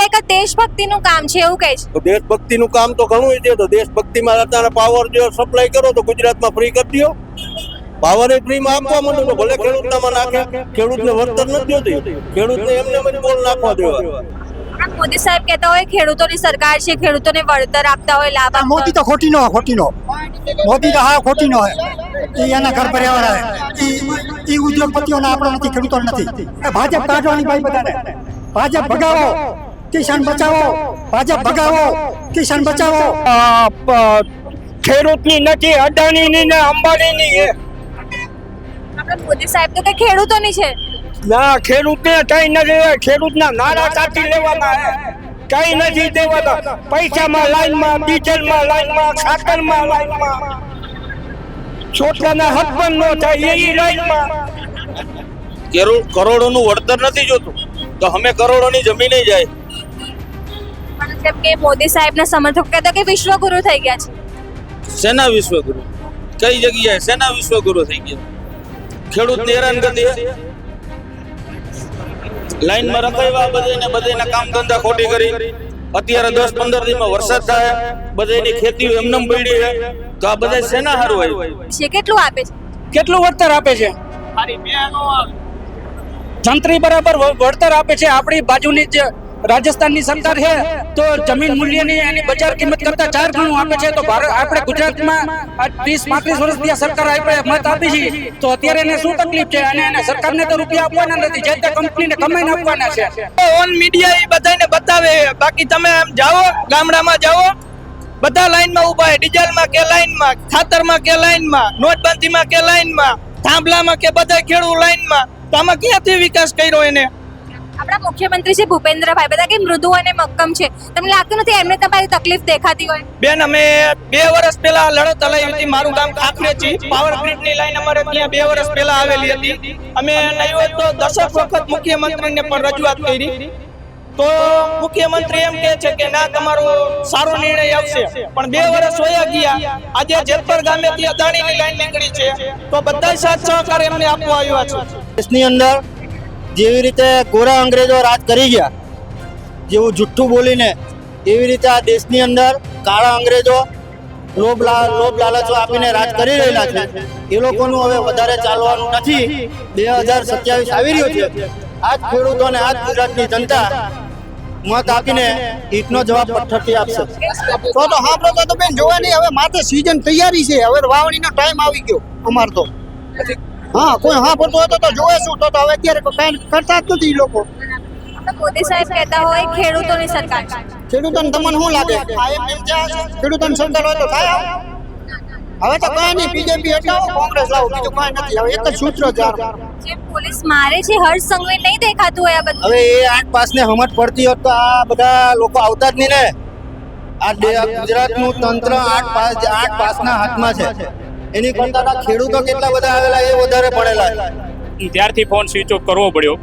એક દેશભક્તિનું કામ છે એવું કહે છે। તો દેશભક્તિનું કામ તો ઘણું છે, તો દેશભક્તિમાં અત્યારે પાવર જો સપ્લાય કરો તો ગુજરાતમાં ફ્રી કરી દો, પાવર એ ફ્રીમાં આપવા માંડો તો ભલે ખેડૂતનામાં નાખે, ખેડૂતને વળતર નથી જોતી, ખેડૂતને એમને એમ જ બોલ નાખવા દેવા। મોદી સાહેબ કહેતા હોય ખેડૂતોની સરકાર છે, ખેડૂતોને વળતર આપતા હોય, લાભ આપતા મોદી તો ખોટી નો મોદી તો હા ખોટી નો એના ઘર પર્યાવરણ એ ઉદ્યોગપતિઓના આપણો નથી, ખેડૂતો નથી। ભાજપ કાઢવાની ભાઈ બધાને, ભાજપ ભગાવો કિસાન બચાવો, ભાજપ ભગાવો કિસાન બચાવો। ખેડૂતની નથી, અદાણીની ને અંબાણીની છે। આપણા મોદી સાહેબ તો કે ખેડૂતોની છે। ના, ખેડૂતને કઈ નથી, ખેડૂતના નાણાં કાઢી લેવાના છે, કઈ નથી દેવાના। પૈસામાં લાઈનમાં, ડીઝલમાં લાઈનમાં, ખાતરમાં લાઈનમાં, છોકરાના હક પણ ન થાય એ લાઈનમાં। કરોડોનું વળતર નથી જોતું તો અમે કરોડોની જમીને જાય। પણ જેમ કે મોદી સાહેબના સમર્થકો કહેતા કે વિશ્વગુરુ થઈ ગયા છે। સેના વિશ્વગુરુ કઈ જગ્યાએ સેના વિશ્વગુરુ થઈ ગયા? ખેડૂતને હેરાન કરી દે, લાઈનમાં રખાવ્યા, બધાના કામ ધંધા ખોટી કરી। અત્યારે 10-15 દિવસમાં વરસાદ થાય, બધાની ખેતી એમને પડી છે, તો આ બધા સેના હારું આવ્યું છે। કેટલું આપે છે? કેટલું વળતર આપે છે? જંત્રી બરાબર વળતર આપે છે। આપણી બાજુની જે રાજસ્થાનની સરકાર છે તો જમીન મૂલ્યની એની બજાર કિંમત કરતા 4 ગણું આપે છે। તો આપણે ગુજરાતમાં 30-35 વર્ષથી આ સરકાર આપણે મત આપી છે, તો અત્યારે એને શું તકલીફ છે? અને એને સરકારને તો રૂપિયા આપવાના નથી, જે તે કંપનીને કમાઈને આપવાના છે। ઓન મીડિયા એ બધાને બતાવે, બાકી તમે આમ જાઓ ગામડામાં જાઓ, બધા લાઈનમાં ઊભા છે, ડીઝલમાં કે લાઈનમાં, ખાતરમાં કે લાઈનમાં, નોટબંધીમાં કે લાઈનમાં, થાંભલામાં કે બધા ખેડૂત લાઈનમાં। તો આમાં ક્યાંથી વિકાસ કર્યો એને? આપણા મુખ્યમંત્રી છે ભૂપેન્દ્રભાઈ, બધા કે મૃદુ અને મક્કમ છે, તમને લાગતું નથી એમને તમારી તકલીફ દેખાતી હોય? બેન, અમે 2 વર્ષ પહેલા લડત હલાવી હતી। મારું ગામ ખાખરેચી, પાવર ગ્રીડની લાઈન અમારે ત્યાં 2 વર્ષ પહેલા આવેલી હતી। અમે નહીં હોય તો 10 વખત મુખ્યમંત્રીને પણ રજૂઆત કરી, તો મુખ્યમંત્રી એમ કહે છે કે ના, તમારો સારો નિર્ણય આવશે। પણ 2 વર્ષ વયા ગયા, આજે જેતપર ગામેથી અદાણીની લાઈન નીકળી છે, તો બધા સાથ સહકાર એમને આપવા આવ્યા છે। દેશની અંદર જેવી રીતે ગોરા અંગ્રેજો રાજ કરી ગયા, જેવું જુઠ્ઠું બોલીને, એવી રીતે આ દેશની અંદર કાળા અંગ્રેજો લોભ લાલચો આપીને રાજ કરી રહેલા છે। એ લોકોનું હવે વધારે ચાલવાનું નથી। 2027 આવી રહ્યો છે, આજ ખેડૂતોને, આજ ગુજરાતની જનતા મત આપીને ઈટનો જવાબ પથ્થરથી આપશે। તો હા તો બેન જોવાની હવે માથે સીઝન તૈયારી છે, હવે વાવણીનો ટાઈમ આવી ગયો અમાર તો। હા, કોઈ હા પડતો હોય તો જોવે શું, તો હવે અત્યારે કઈ કરતા જ નથી લોકો। મોદી સાહેબ કહેતા હોય ખેડૂતોની સરકાર છે। ખેડૂતોને તમને શું લાગે? ખેડૂતોની સરકાર હોય તો થાય? હવે તો કઈ નહીં, બીજેપી હટાવો, કોંગ્રેસ લાવો, બીજું કઈ નથી। હવે એક જ સૂત્ર છે, જે પોલીસ મારે છે હર્ષ સંઘવી નહીં દેખાતું હોય આ બધું। હવે એ 8 પાસને સમજ પડતી હોત તો આ બધા લોકો આવતા જ નહીં ને। આ ગુજરાતનું તંત્ર 8 પાસના હાથમાં છે, એની કરતા ખેડૂતો કેટલા બધા આવેલા એ વધારે પડેલા છે। ત્યારથી ફોન સ્વિચ ઓફ કરવો પડ્યો,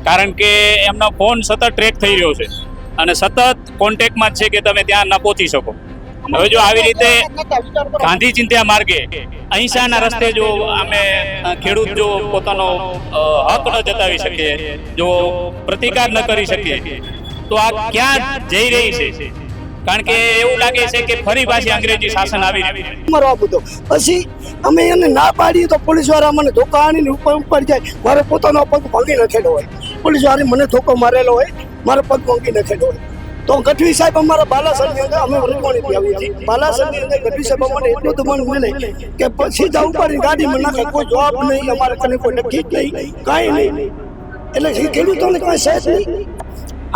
કારણ કે એમનો ફોન સતત ટ્રેક થઈ રહ્યો છે અને સતત કોન્ટેક્ટમાં જ છે કે તમે ત્યાં ન પહોંચી શકો। હવે જો આવી રીતે ગાંધી ચિંધ્યા માર્ગે અહિંસાના રસ્તે જો અમે ખેડૂત જો પોતાનો હક ન જતાવી શકીએ, જો પ્રતિકાર ન કરી શકીએ, તો આ ક્યાં જઈ રહી છે? કારણ કે એવું લાગે છે કે ફરી પાછી અંગ્રેજી શાસન આવી રહ્યું છે। મરવા બધો પછી અમે એને ના પાડીએ તો પોલીસ વાળા મને ધોકા આણીને ઉપર જાય, મારો પોતાનો પગ ભાંગી નાખેલો હોય, પોલીસ વાળા મને ધોકો મારેલો હોય, મારો પગ ભાંગી નાખેલો હોય। તો ગઢવી સાહેબ અમારા બાલાસરની અંદર અમે રજવાણીથી આવીએ છીએ, બાલાસરની અંદર ગઢવી સાહેબ અમને એટલું તો મને મળે કે સીધા ઉપાડી ગાડીમાં નાખે, કોઈ જવાબ નહીં, અમારે કને કોઈ નક્કી જ નહીં, કાંઈ નહીં। એટલે ખેડૂતોને કાંઈ સહેજ નહીં।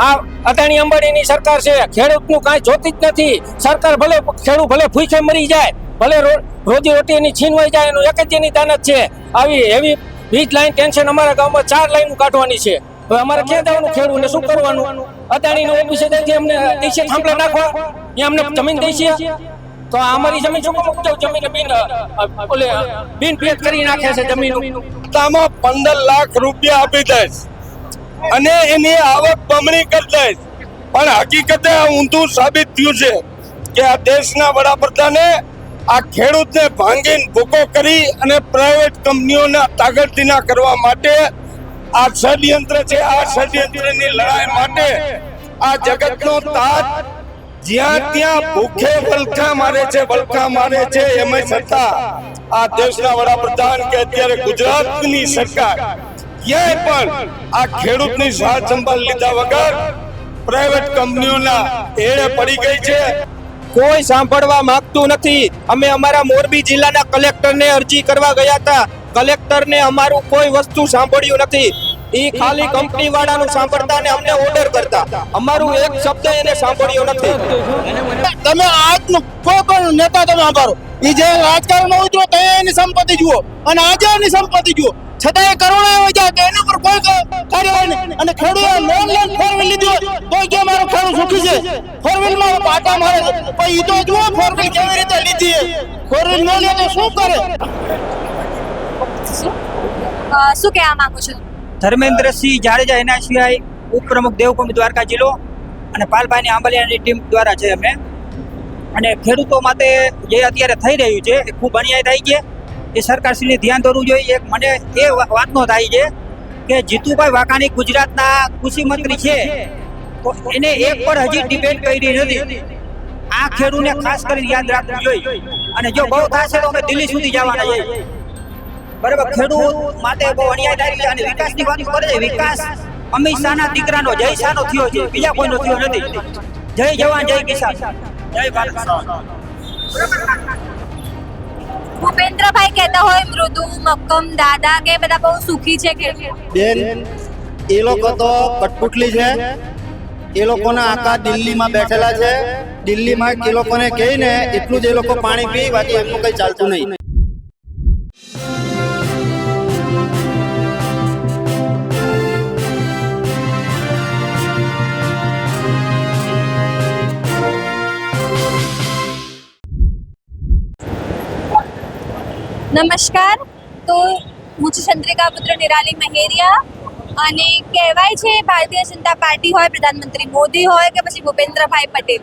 આ અદાણી અંબાણીની સરકાર છે, ખેડૂતનું કાંઈ જોતી જ નથી। સરકાર ભલે ખેડૂત ભલે ભૂખે મરી જાય, ભલે રોજી રોટીની છીનવાઈ જાય, એનું એક જ એની દાનત છે। આવી હેવી 20 લાઈન ટેન્શન અમારા ગામમાં 4 લાઈન કાઢવાની છે। હવે અમારે ક્યાં જવાનું? ખેડૂતને શું કરવાનું? અદાણીની ઓફિસે જઈ અમને દેશે થાંભલા નાખવા, ત્યાં અમને જમીન દેશે, તો અમારી જમીન શું કામ જમીન બિન પેટ કરી નાખે છે જમીન। 15 લાખ રૂપિયા આપી દઈશ અને એની આવક બમણી કરી દઈશ, પણ હકીકતે ઊંધું સાબિત થયું છે કે આ દેશના વડાપ્રધાને આ ખેડૂતને ભાંગીને ભૂકો કરી અને પ્રાઇવેટ કંપનીઓના તાગડધીના કરવા માટે આ ષડયંત્ર છે। આ ષડયંત્રની લડાઈ માટે આ જગતનો તાત જ્યાં ત્યાં ભૂખે વલખા મારે છે એમાં છતાં આ દેશના વડાપ્રધાન કે અત્યારે ગુજરાતની સરકાર ક્યાંય પણ આ ખેડૂતની સાથ સંભાળ લીધા વગર પ્રાઇવેટ કંપનીઓના એળે પડી ગઈ છે. કોઈ સાંભળવા માંગતું નથી. અમે અમારા મોરબી જિલ્લાના કલેક્ટરને અરજી કરવા ગયા હતા. કલેક્ટરને અમારું કોઈ વસ્તુ સાંભળ્યું નથી. ઈ ખાલી કંપની વાળાનું સાંભળતા ને અમને ઓર્ડર કરતા. અમારું એક શબ્દ એને સાંભળ્યો નથી. તમે આજનું કોઈ પણ નેતા તમે આભારો એ જે રાજકારણમાં ઉતરો તો એની સંપત્તિ જુઓ અને આજે એની સંપત્તિ જુઓ છતાં એ કરોડો એવા જાય કે એના પર કોઈ કાર્યવાહી નહીં. અને ખેડૂતો લોન લઈને ફોર વ્હીલ લીધી હોય તો કે મારો ખેડૂત સુખી છે. ફોર વ્હીલમાં પાટા મારે છે પણ એ તો જુઓ ફોર વ્હીલ કેવી રીતે લીધી છે. ફોર વ્હીલ ન લે તો શું કરે? શું કહેવા માંગુ છો? ધર્મેન્દ્રસિંહ જાડેજા એના સિવાય ઉપપ્રમુખ દેવભૂમિ દ્વારકા જિલ્લો અને પાલભાઈની આંબલિયાની ટીમ દ્વારા છે અમે. અને ખેડૂતો માટે જે અત્યારે થઈ રહ્યું છે એ ખૂબ અન્યાય થાય છે. એ સરકારશ્રીને ધ્યાન દોરવું જોઈએ. એક મને એ વાતનો થાય છે કે જીતુભાઈ વાઘાણી ગુજરાતના કૃષિ મંત્રી છે તો એને એક પણ હજી ડિબેટ કરી નથી. આ ખેડૂતને ખાસ કરીને યાદ રાખવું જોઈએ. અને જો બહુ થશે તો અમે દિલ્હી સુધી જવાના છીએ. બરાબર, ખેડૂત માટે બહુ અન્યાય થાય છે. અને વિકાસની વાત કરે છે. વિકાસ અમિત શાહના દીકરાનો જય શાહનો થયો છે, બીજા કોઈનો થયો નથી. જય જવાન જય કિસાન જય ભારત. ભૂપેન્દ્રભાઈ કહેતા હોય મૃદુ મક્કમ દાદા કે બધા બહુ સુખી છે ખેડૂત. બેન એ લોકો તો કઠપુતલી છે. એ લોકોના આખા દિલ્હીમાં બેઠેલા છે. દિલ્હીમાં એ લોકોને કહીને એટલું જ એ લોકો પાણી પી, બાકી એમનું કંઈ ચાલતું નહીં. નમસ્કાર. તો હું છું ચંદ્રિકા પુત્ર નિરાલી મહેરિયા અને કહેવાય છે ભારતીય જનતા પાર્ટી હોય, પ્રધાનમંત્રી મોદી હોય કે પછી ભૂપેન્દ્રભાઈ પટેલ,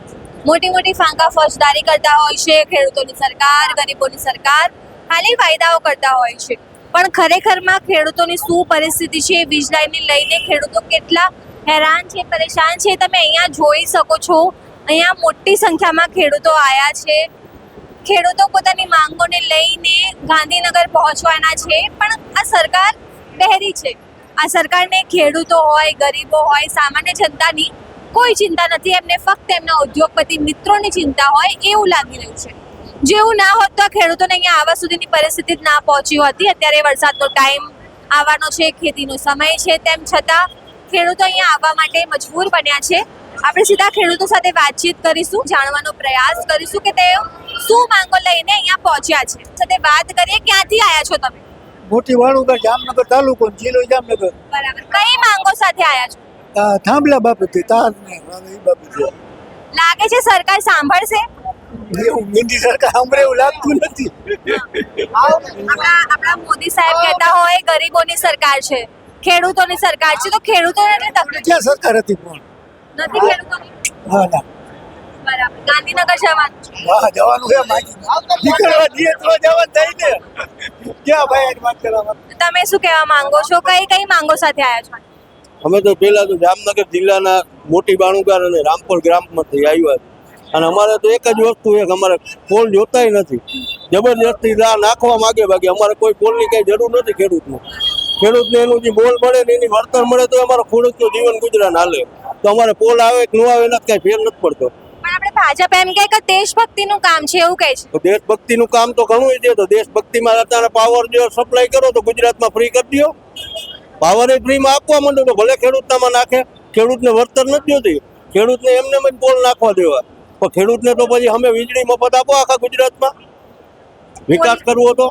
મોટી મોટી ફાંકા ફોજદારી કરતા હોય છે. ખેડૂતોની સરકાર, ગરીબોની સરકાર ખાલી વાયદાઓ કરતા હોય છે. પણ ખરેખરમાં ખેડૂતોની શું પરિસ્થિતિ છે, વીજ લાઈનને લઈને ખેડૂતો કેટલા હેરાન છે, પરેશાન છે, તમે અહીંયા જોઈ શકો છો. અહીંયા મોટી સંખ્યામાં ખેડૂતો આવ્યા છે. ખેડૂતો પોતાની માંગોને લઈને ગાંધીનગર પહોંચવાના છે. પણ આ સરકાર બહેરી છે. આ સરકારને ખેડૂતો હોય, ગરીબો હોય, સામાન્ય જનતાની કોઈ ચિંતા નથી. એમને ફક્ત એમના ઉદ્યોગપતિ મિત્રોની ચિંતા હોય એવું લાગી રહ્યું છે. જેવું ના હોત તો આ ખેડૂતોને અહીંયા આવવા સુધીની પરિસ્થિતિ જ ના પહોંચી હતી. અત્યારે વરસાદનો ટાઈમ આવવાનો છે, ખેતીનો સમય છે, તેમ છતાં ખેડૂતો અહીંયા આવવા માટે મજબૂર બન્યા છે. આપણે સીધા ખેડૂતો સાથે વાતચીત કરીશું, જાણવાનો પ્રયાસ કરીશું કે તેઓ શું માંગો લઈને અહીંયા પહોંચ્યા છે. સાથે વાત કરીએ. ક્યાંથી આવ્યા છો તમે? મોટી વાળુગઢ, જામનગર તાલુકો, જિલ્લો જામનગર. બરાબર. કઈ માંગો સાથે આવ્યા છો? થાંભલા બાબતે તાર ને એ બાબતે. લાગે છે સરકાર સાંભળશે? એવું હિન્દી સરકાર સાંભળે એવું લાગતું નથી. આપણા મોદી સાહેબ કહેતા હોય ગરીબોની સરકાર છે, ખેડૂતોની સરકાર છે. તો ખેડૂતોને એટલે તકલીફ ક્યાં સરકાર હતી પણ? નથી ખેડૂતોની. હા ના બરાબર. ગાંધીનગર જવાનું છે. હા જવાનું છે. નીકળવા દઈએ તો જવાનું થાય ને. ક્યાં ભાઈ વાત કરવા? તમે શું કહેવા માંગો છો? કઈ કઈ માંગો સાથે આવ્યા છો? અમે તો પહેલા તો જામનગર જિલ્લાના મોટી બાણુગાર અને રામપુર ગ્રામમાંથી આવ્યા છે. અને અમારે તો એક જ વસ્તુ છે કે અમારે પોલ જોતાય નથી. જબરજસ્તી નાખવા માગે બાકી અમારે કોઈ પોલની કઈ જરૂર નથી. ખેડૂતને એનું જે મોલ મળે ને એની વળતર મળે તો અમારો ખેડૂતનું જીવન ગુજરાન હાલે. તો અમારે પોલ આવે કે ન આવે એના કઈ ફેર નથી પડતો. પણ આપણે ભાજપ એમ કહે કે દેશભક્તિનું કામ છે એવું કહે છે. તો દેશભક્તિનું કામ તો ઘણું છે. તો દેશભક્તિમાં અત્યારે પાવર જો સપ્લાય કરો તો ગુજરાતમાં ફ્રી કરી દો. પાવર એ ફ્રીમાં આપવા માંડો તો ભલે ખેડૂતનામાં નાખે. ખેડૂતને વળતર નથી જોતી. ખેડૂતને એમને જ પોલ નાખવા દેવા. પણ ખેડૂતને તો પછી અમે વીજળી મફત આપો આખા ગુજરાતમાં. વિકાસ કરવો તો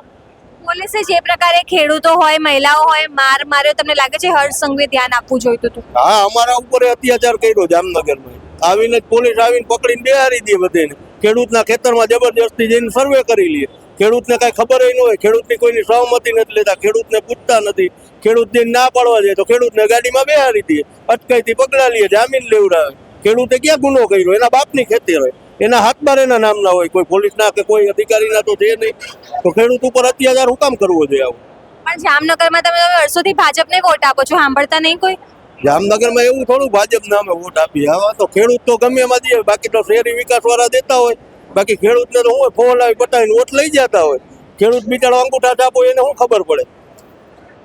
પોલીસે જે પ્રકારે ખેડૂતો હોય, મહિલાઓ હોય માર્યો, તમને લાગે છે હર્ષ સંઘવી ધ્યાન આપવું જોઈતું હતું? હા, અમારા ઉપર અત્યાચાર કર્યો જામનગરમાં. આવીને પોલીસ આવીને પકડીને બેહારી દે બધાને. ખેડૂતના ખેતરમાં જબરજસ્તી જઈને સર્વે કરી લે. ખેડૂતને કઈ ખબર ન હોય. ખેડૂતની કોઈની સહમતિ નથી લેતા. ખેડૂતને પૂછતા નથી. ખેડૂત જઈને ના પાડવા જાય તો ખેડૂતને ગાડીમાં બેહારી દે. અટકાઈથી પકડા લે, જામીન લેવડાવે. ખેડૂતે ક્યાં ગુનો કર્યો? એના બાપની ખેતી હોય, એના હાથબાર એના નામના હોય. કોઈ પોલીસના કે કોઈ અધિકારીના તો છે નહીં. તો ખેડૂત ઉપર અત્યાચાર હું કામ કરવો જોઈએ આવું? પણ જામનગરમાં તમે વર્ષોથી ભાજપને વોટ આપો છો, સાંભળતા નહીં કોઈ? જામનગરમાં એવું થોડું ભાજપને અમે વોટ આપીએ. હવે તો ખેડૂત તો ગમે એમાં દે, બાકી તો શહેરી વિકાસ વાળા દેતા હોય. બાકી ખેડૂતને તો હું ફોન આવી પટાવીને વોટ લઈ જતા હોય. ખેડૂત બિચારો અંગૂઠા છાપો એને શું ખબર પડે?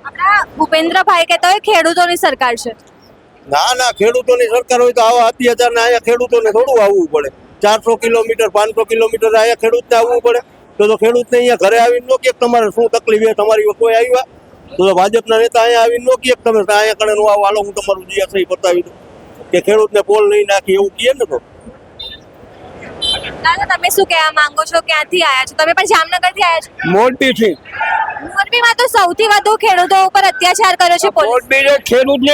આપણા ભૂપેન્દ્રભાઈ કહેતા હોય ખેડૂતોની સરકાર છે. ના ના, ખેડૂતોની સરકાર હોય તો આવા અત્યાચાર ને અહીંયા ખેડૂતોને થોડું આવવું પડે. 400 કિલોમીટર 500 કિલોમીટર અહીંયા ખેડૂતને આવવું પડે. તો ખેડૂતને અહીંયા ઘરે આવીને નો કે તમારે શું તકલીફ છે, તમારી કોઈ આવ્યા તો ભાજપના નેતા અહીંયા આવીને નો કે તમે અહીંયા કણે નો આવો, હાલો હું તમારું જીયા સહી બતાવી દઉં કે ખેડૂતને પોલ નહીં નાખી એવું કહે ને. તો દાદા તમે શું કહેવા માંગો છો? ક્યાંથી આવ્યા છો તમે? પણ જામનગરથી આવ્યા છો. મોરબીથી. મોરબીમાં તો સૌથી વધુ ખેડૂતો ઉપર અત્યાચાર કર્યો છે પોલીસ. મોરબીને ખેડૂતને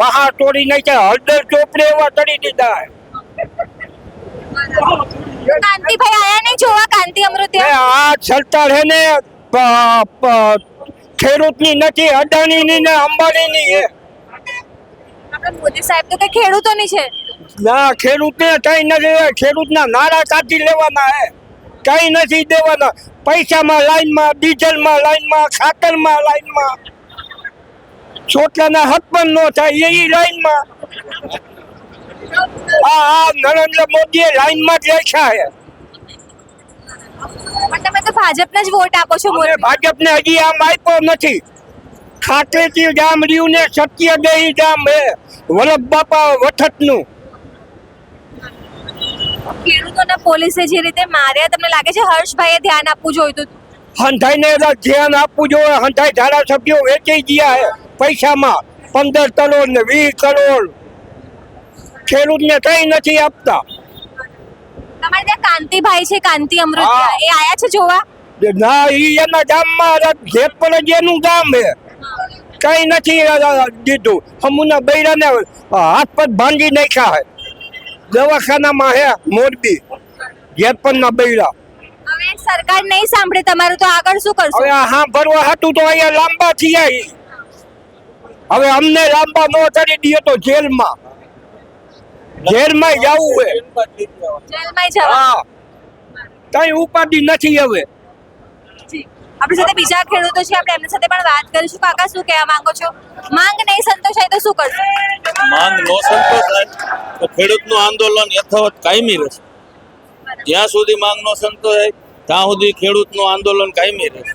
વાહા તોડી નાખ્યા, હળદર ચોપડે એવા તળી દીધા. કાંતિભાઈ આયા નહીં જોવા? કાંતિ અમૃતિયા આ સરકાર હે ને ખેડૂતની નથી, અદાણીની ને અંબાણીની છે. આપણા મોદી સાહેબ તો કે ખેડૂતોની છે. ના, ખેડૂતને કઈ નથી. ખેડૂતના નારા કાઢી લેવાના હે, કઈ નથી દેવાના. પૈસામાં લાઈનમાં, ડીઝલમાં લાઈનમાં, ખાતરમાં લાઈનમાં, છોકરાના હક પણ ન થાય એ લાઈનમાં. આ નરેન્દ્ર મોદીએ લાઈનમાં જ રાખ્યા છે. પણ તમે તો ભાજપને જ વોટ આપો છો. અમે ભાજપને હજી આમ આપ્યો નથી. ખાતરેથી ગામ રહ્યું ને સત્યદેહી ગામ હે વલ્લભ બાપા વઠતનું. ખેડૂતોને પોલીસે જે રીતે માર્યા તમને લાગે છે હર્ષભાઈએ ધ્યાન આપવું જોઈતું હતું? હંધાઈને ધ્યાન આપવું જોઈએ. હંધાઈ ધારાસભ્યો વેચાઈ ગયા હે પૈસામાં 15 કરોડ ને 20 કરોડ. ખેડૂતને કઈ નથી આપતા. તમારે ત્યાં કાંતિભાઈ છે, કાંતિ અમૃતિયા, એ આયા છે જોવા? ના, ઈ એના ગામમાં જેતપર જ એનું ગામ હે, કઈ નથી દીધું. હમુના બૈરાને હાથ પગ ભાંગી નાખ્યા હે. દવાખાનામાં હે મોરબી જેતપરના બૈરા. હવે સરકાર નહીં સાંભળે તમારું તો આગળ શું કરશો? હવે હા ભરવા હતું તો અહીંયા લાંબા થયા. હવે અમને લાંબા ન કરી દે તો જેલમાં જવું હે. જેલમાં જવા? હા, કઈ ઉપાધિ નથી. હવે આપણી સાથે બીજા ખેડૂતો છે, આપણે એમની સાથે પણ વાત કરીશું. કાકા શું કહેવા માંગો છો? માંગ નહીં સંતોષાય તો શું કરશો? માંગ નો સંતોષાય તો ખેડૂતનું આંદોલન યથાવત કાયમી રહેશે. જ્યાં સુધી માંગ નો સંતોષાય ત્યાં સુધી ખેડૂતનું આંદોલન કાયમી રહેશે.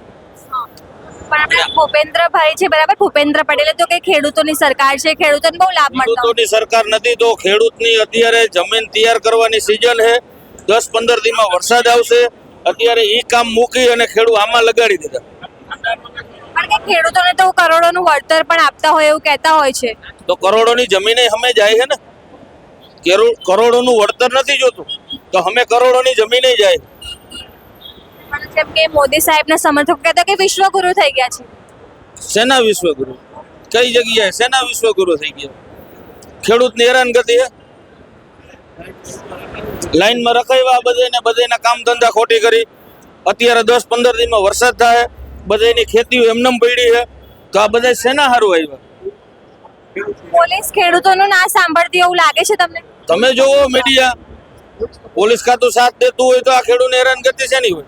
પણ આપણે ભૂપેન્દ્રભાઈ છે, બરાબર, ભૂપેન્દ્ર પટેલે તો કે ખેડૂતોની સરકાર છે, ખેડૂતોને બહુ લાભ મળતો. ખેડૂતોની સરકાર નથી તો ખેડૂતની અત્યારે જમીન તૈયાર કરવાની સિઝન છે. 10-15 દિનમાં વરસાદ આવશે. અત્યારે ઈ કામ મૂકી અને ખેડૂત આમાં લગાડી દીધા. પણ કે ખેડૂતોને તો કરોડોનું વળતર પણ આપતા હોય એવું કહેતા હોય છે. તો કરોડોની જમીને અમે જાય છે ને. કરોડોનું વળતર નથી જોતું તો અમે કરોડોની જમીને જાય. પણ જેમ કે મોદી સાહેબના સમર્થકો કહેતા કે વિશ્વગુરુ થઈ ગયા છે. સેના વિશ્વગુરુ? કઈ જગ્યાએ સેના વિશ્વગુરુ થઈ ગયા? ખેડૂતની હેરાનગતિ હે. લાઈનમાં રખાવ્યા બધાના કામ ધંધા ખોટી કરી. અત્યારે 10-15 દિનમાં વરસાદ થાય, બધાની ખેતીઓ એમનેમ પડી છે તો આ બધા સેના હારું આવ્યા? પોલીસ ખેડૂતોનું ના સાંભળતી એવું લાગે છે તમને? તમે જોવો મીડિયા, પોલીસ ખાતું સાથ દેતું હોય તો આ ખેડૂતને હેરાનગતિ શેની હોય?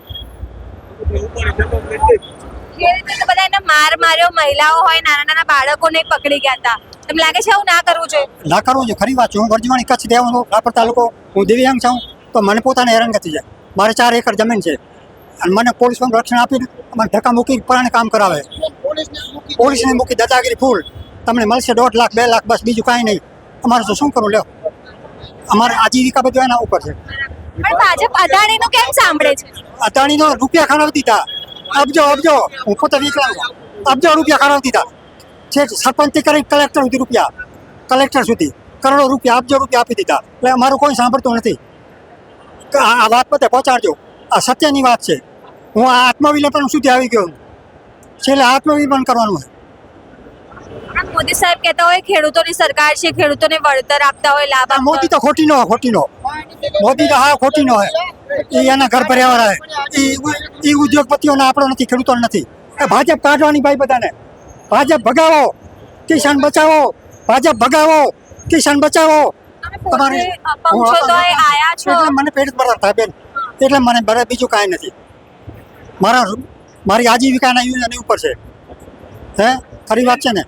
ખેડૂતો તો બધા એને માર્યો, મહિલાઓ હોય, નાના બાળકોને પકડી ગયા હતા. તમને લાગે છે આવું ના કરવું જોઈએ? ના કરવું જોઈએ, ખરી વાત છે. હું વર્જવાણી કચ્છ દેવાનો રાપર તાલુકો, હું દિવ્યાંગ છું તો મને પોતાને હેરાનગતિ છે. મારે 4 એકર જમીન છે અને મને પોલીસ પણ રક્ષણ આપીને મને ધક્કા મૂકી પરાણે કામ કરાવે. પોલીસને મૂકી દાદાગીરી ફૂલ. તમને મળશે 1.5 લાખ 2 લાખ, બસ બીજું કાંઈ નહીં. અમારે તો શું કરવું? લ્યો, અમારે આજીવિકા બધું એના ઉપર છે. પણ ભાજપ અદાણીનું કેમ સાંભળે છે? અદાણીનો રૂપિયા ખાણાવી દીધા. અબજો હું પોતે વિકલાંગ છું. અબજો રૂપિયા ખાણાવી દીધા છે. સરપંચથી કરી કલેક્ટર સુધી રૂપિયા, કલેક્ટર સુધી કરોડો રૂપિયા, અબજો રૂપિયા આપી દીધા. એટલે અમારું કોઈ સાંભળતું નથી. આ વાત બધે પહોંચાડજો. આ સત્યની વાત છે. હું આ આત્મવિલોપન સુધી આવી ગયો. છેલ્લે આત્મવિલોપન કરવાનું હોય. મોદી સાહેબ કહેતા હોય ખેડૂતોની સરકાર છે, ખેડૂતોને વળતર આપતા હોય, લાભ આપતા મોદી તો ખોટી નો મોદી તો હા ખોટી નો હે. એ એના ઘર ભર્યા હે. એ ઉદ્યોગપતિઓને આપણો નથી, ખેડૂતોને નથી. એ ભાજપ કાઢવાની ભાઈ બધાને. ભાજપ ભગાવો, કિસાન બચાવો. ભાજપ ભગાવો, કિસાન બચાવો. તમારે અપંગ છો તો આયા છો. એટલે મને પેટ ભરતા થાય બેન. એટલે મને ભરે, બીજું કાંઈ નથી. મારી આજીવિકાના યોજના ઉપર છે. હે, ખરી વાત છે ને?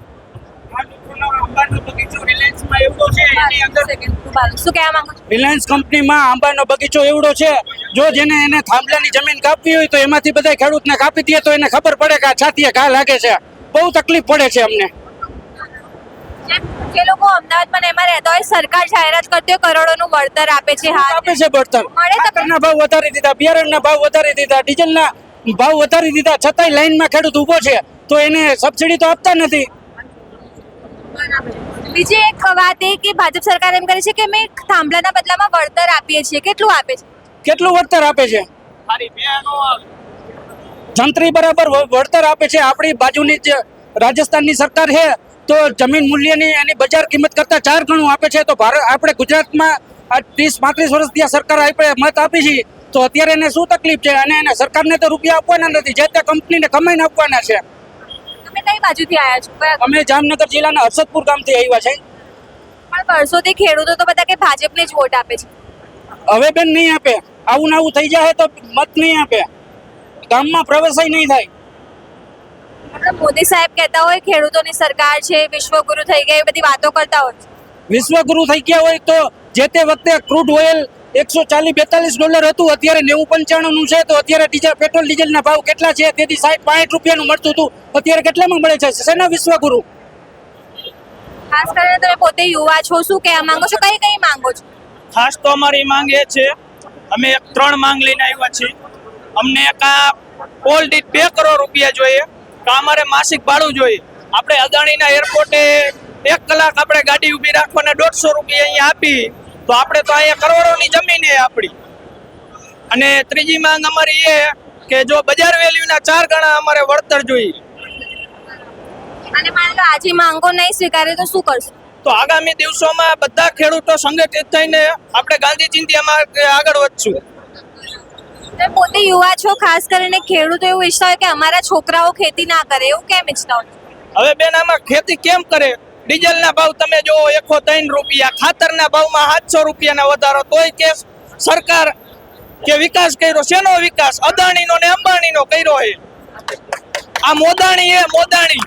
અંબાનો બગીચો રિલાયન્સમાં એવડો છે એની અંદર શું કહેવા માંગો છો? રિલાયન્સ કંપનીમાં આંબાનો બગીચો એવડો છે જો જેને એને થાંભલાની જમીન કાપવી હોય તો એમાંથી બધા ખેડૂતને કાપી દે તો એને ખબર પડે કે આ છાતીએ ઘા લાગે છે. બહુ તકલીફ પડે છે અમને. જે લોકો અમદાવાદમાં ને એમાં રહેતા હોય સરકાર જાહેરાત કરતી હોય કરોડોનું વળતર આપે છે આપે છે બળતર. મળે તો ખાતરના ભાવ વધારી દીધા, બિયારણના ભાવ વધારી દીધા, ડીઝલના ભાવ વધારી દીધા, છતાંય લાઈનમાં ખેડૂત ઊભો છે તો એને સબસિડી તો આપતા નથી. બીજી એક વાત એ કે ભાજપ સરકાર એમ કરે છે કે અમે થાંભલાના બદલામાં વળતર આપીએ છીએ. કેટલું આપે છે? કેટલું વળતર આપે છે? જંત્રી બરાબર વળતર આપે છે. આપણી બાજુની જ રાજસ્થાનની સરકાર છે તો જમીન મૂલ્યની એની બજાર કિંમત કરતા 4 ગણું આપે છે. તો આપણે ગુજરાતમાં આ 30-35 વર્ષથી આ સરકાર આપણે મત આપી છે તો અત્યારે એને શું તકલીફ છે? અને એને સરકારને તો રૂપિયા આપવાના નથી, જે તે કંપનીને કમાઈને આપવાના છે. તમે કઈ બાજુથી આવ્યા છો? અમે જામનગર જિલ્લાના હર્ષદપુર ગામથી આવ્યા છે. પણ વર્ષોથી ખેડૂતો તો બધા કે ભાજપને જ વોટ આપે છે. હવે બેન નહીં આપે. આવું ને આવું થઈ જાય તો મત નહીં આપે, ગામમાં પ્રવેશ નહીં થાય. આપણે મોદી સાહેબ કહેતા હોય ખેડૂતોની સરકાર છે, વિશ્વગુરુ થઈ ગયા, એ બધી વાતો કરતા હોય. વિશ્વગુરુ થઈ ગયા હોય તો જે તે વખતે ક્રૂડ ઓઇલ $140-42 હતું, અત્યારે 90-95 છે. તો અત્યારે પેટ્રોલ ડીઝલના ભાવ કેટલા છે? તેથી 60-65 રૂપિયાનું મળતું હતું, અત્યારે કેટલામાં મળે છે? શેના વિશ્વગુરુ? ખાસ કરીને તમે પોતે યુવા છો, શું કહેવા માંગો છો? કઈ કઈ માંગો છો? ખાસ તો અમારી માંગ એ છે, અમે 3 માંગ લઈને આવ્યા છીએ. અમને કા પોલ દીઠ 2 કરોડ રૂપિયા જોઈએ, કા અમારે માસિક ભાડું જોઈએ. આપણે અદાણીના એરપોર્ટે 1 કલાક આપણે ગાડી ઊભી રાખવાને 150 રૂપિયા અહીંયા આપી તો આપણે તો અહીંયા કરોડોની જમીન છે આપણી. અને ત્રીજી માંગ અમારી એ કે જો બજાર વેલ્યુના 4 ગણા અમારે વળતર જોઈએ. અને માની લો આજે માંગો નહીં સ્વીકારે તો શું કરશો? તો આગામી દિવસોમાં બધા ખેડૂતો સંગઠિત થઈને આપણે ગાંધી ચિંધ્યામાં આગળ વધશું. તમે પોતે યુવા છો, ખાસ કરીને ખેડૂતો એવું ઈચ્છતા હોય કે અમારા છોકરાઓ ખેતી ના કરે, એવું કેમ ઈચ્છતા હોય? હવે બેન આમાં ખેતી કેમ કરે? ડીઝલના ભાવ તમે જો 103 રૂપિયા, ખાતરના ભાવમાં 700 રૂપિયાના વધારો, તોય કે સરકાર કે વિકાસ કર્યો. શેનો વિકાસ? અદાણીનો ને અંબાણીનો કર્યો છે. આ મોદાણી એ મોદાણી.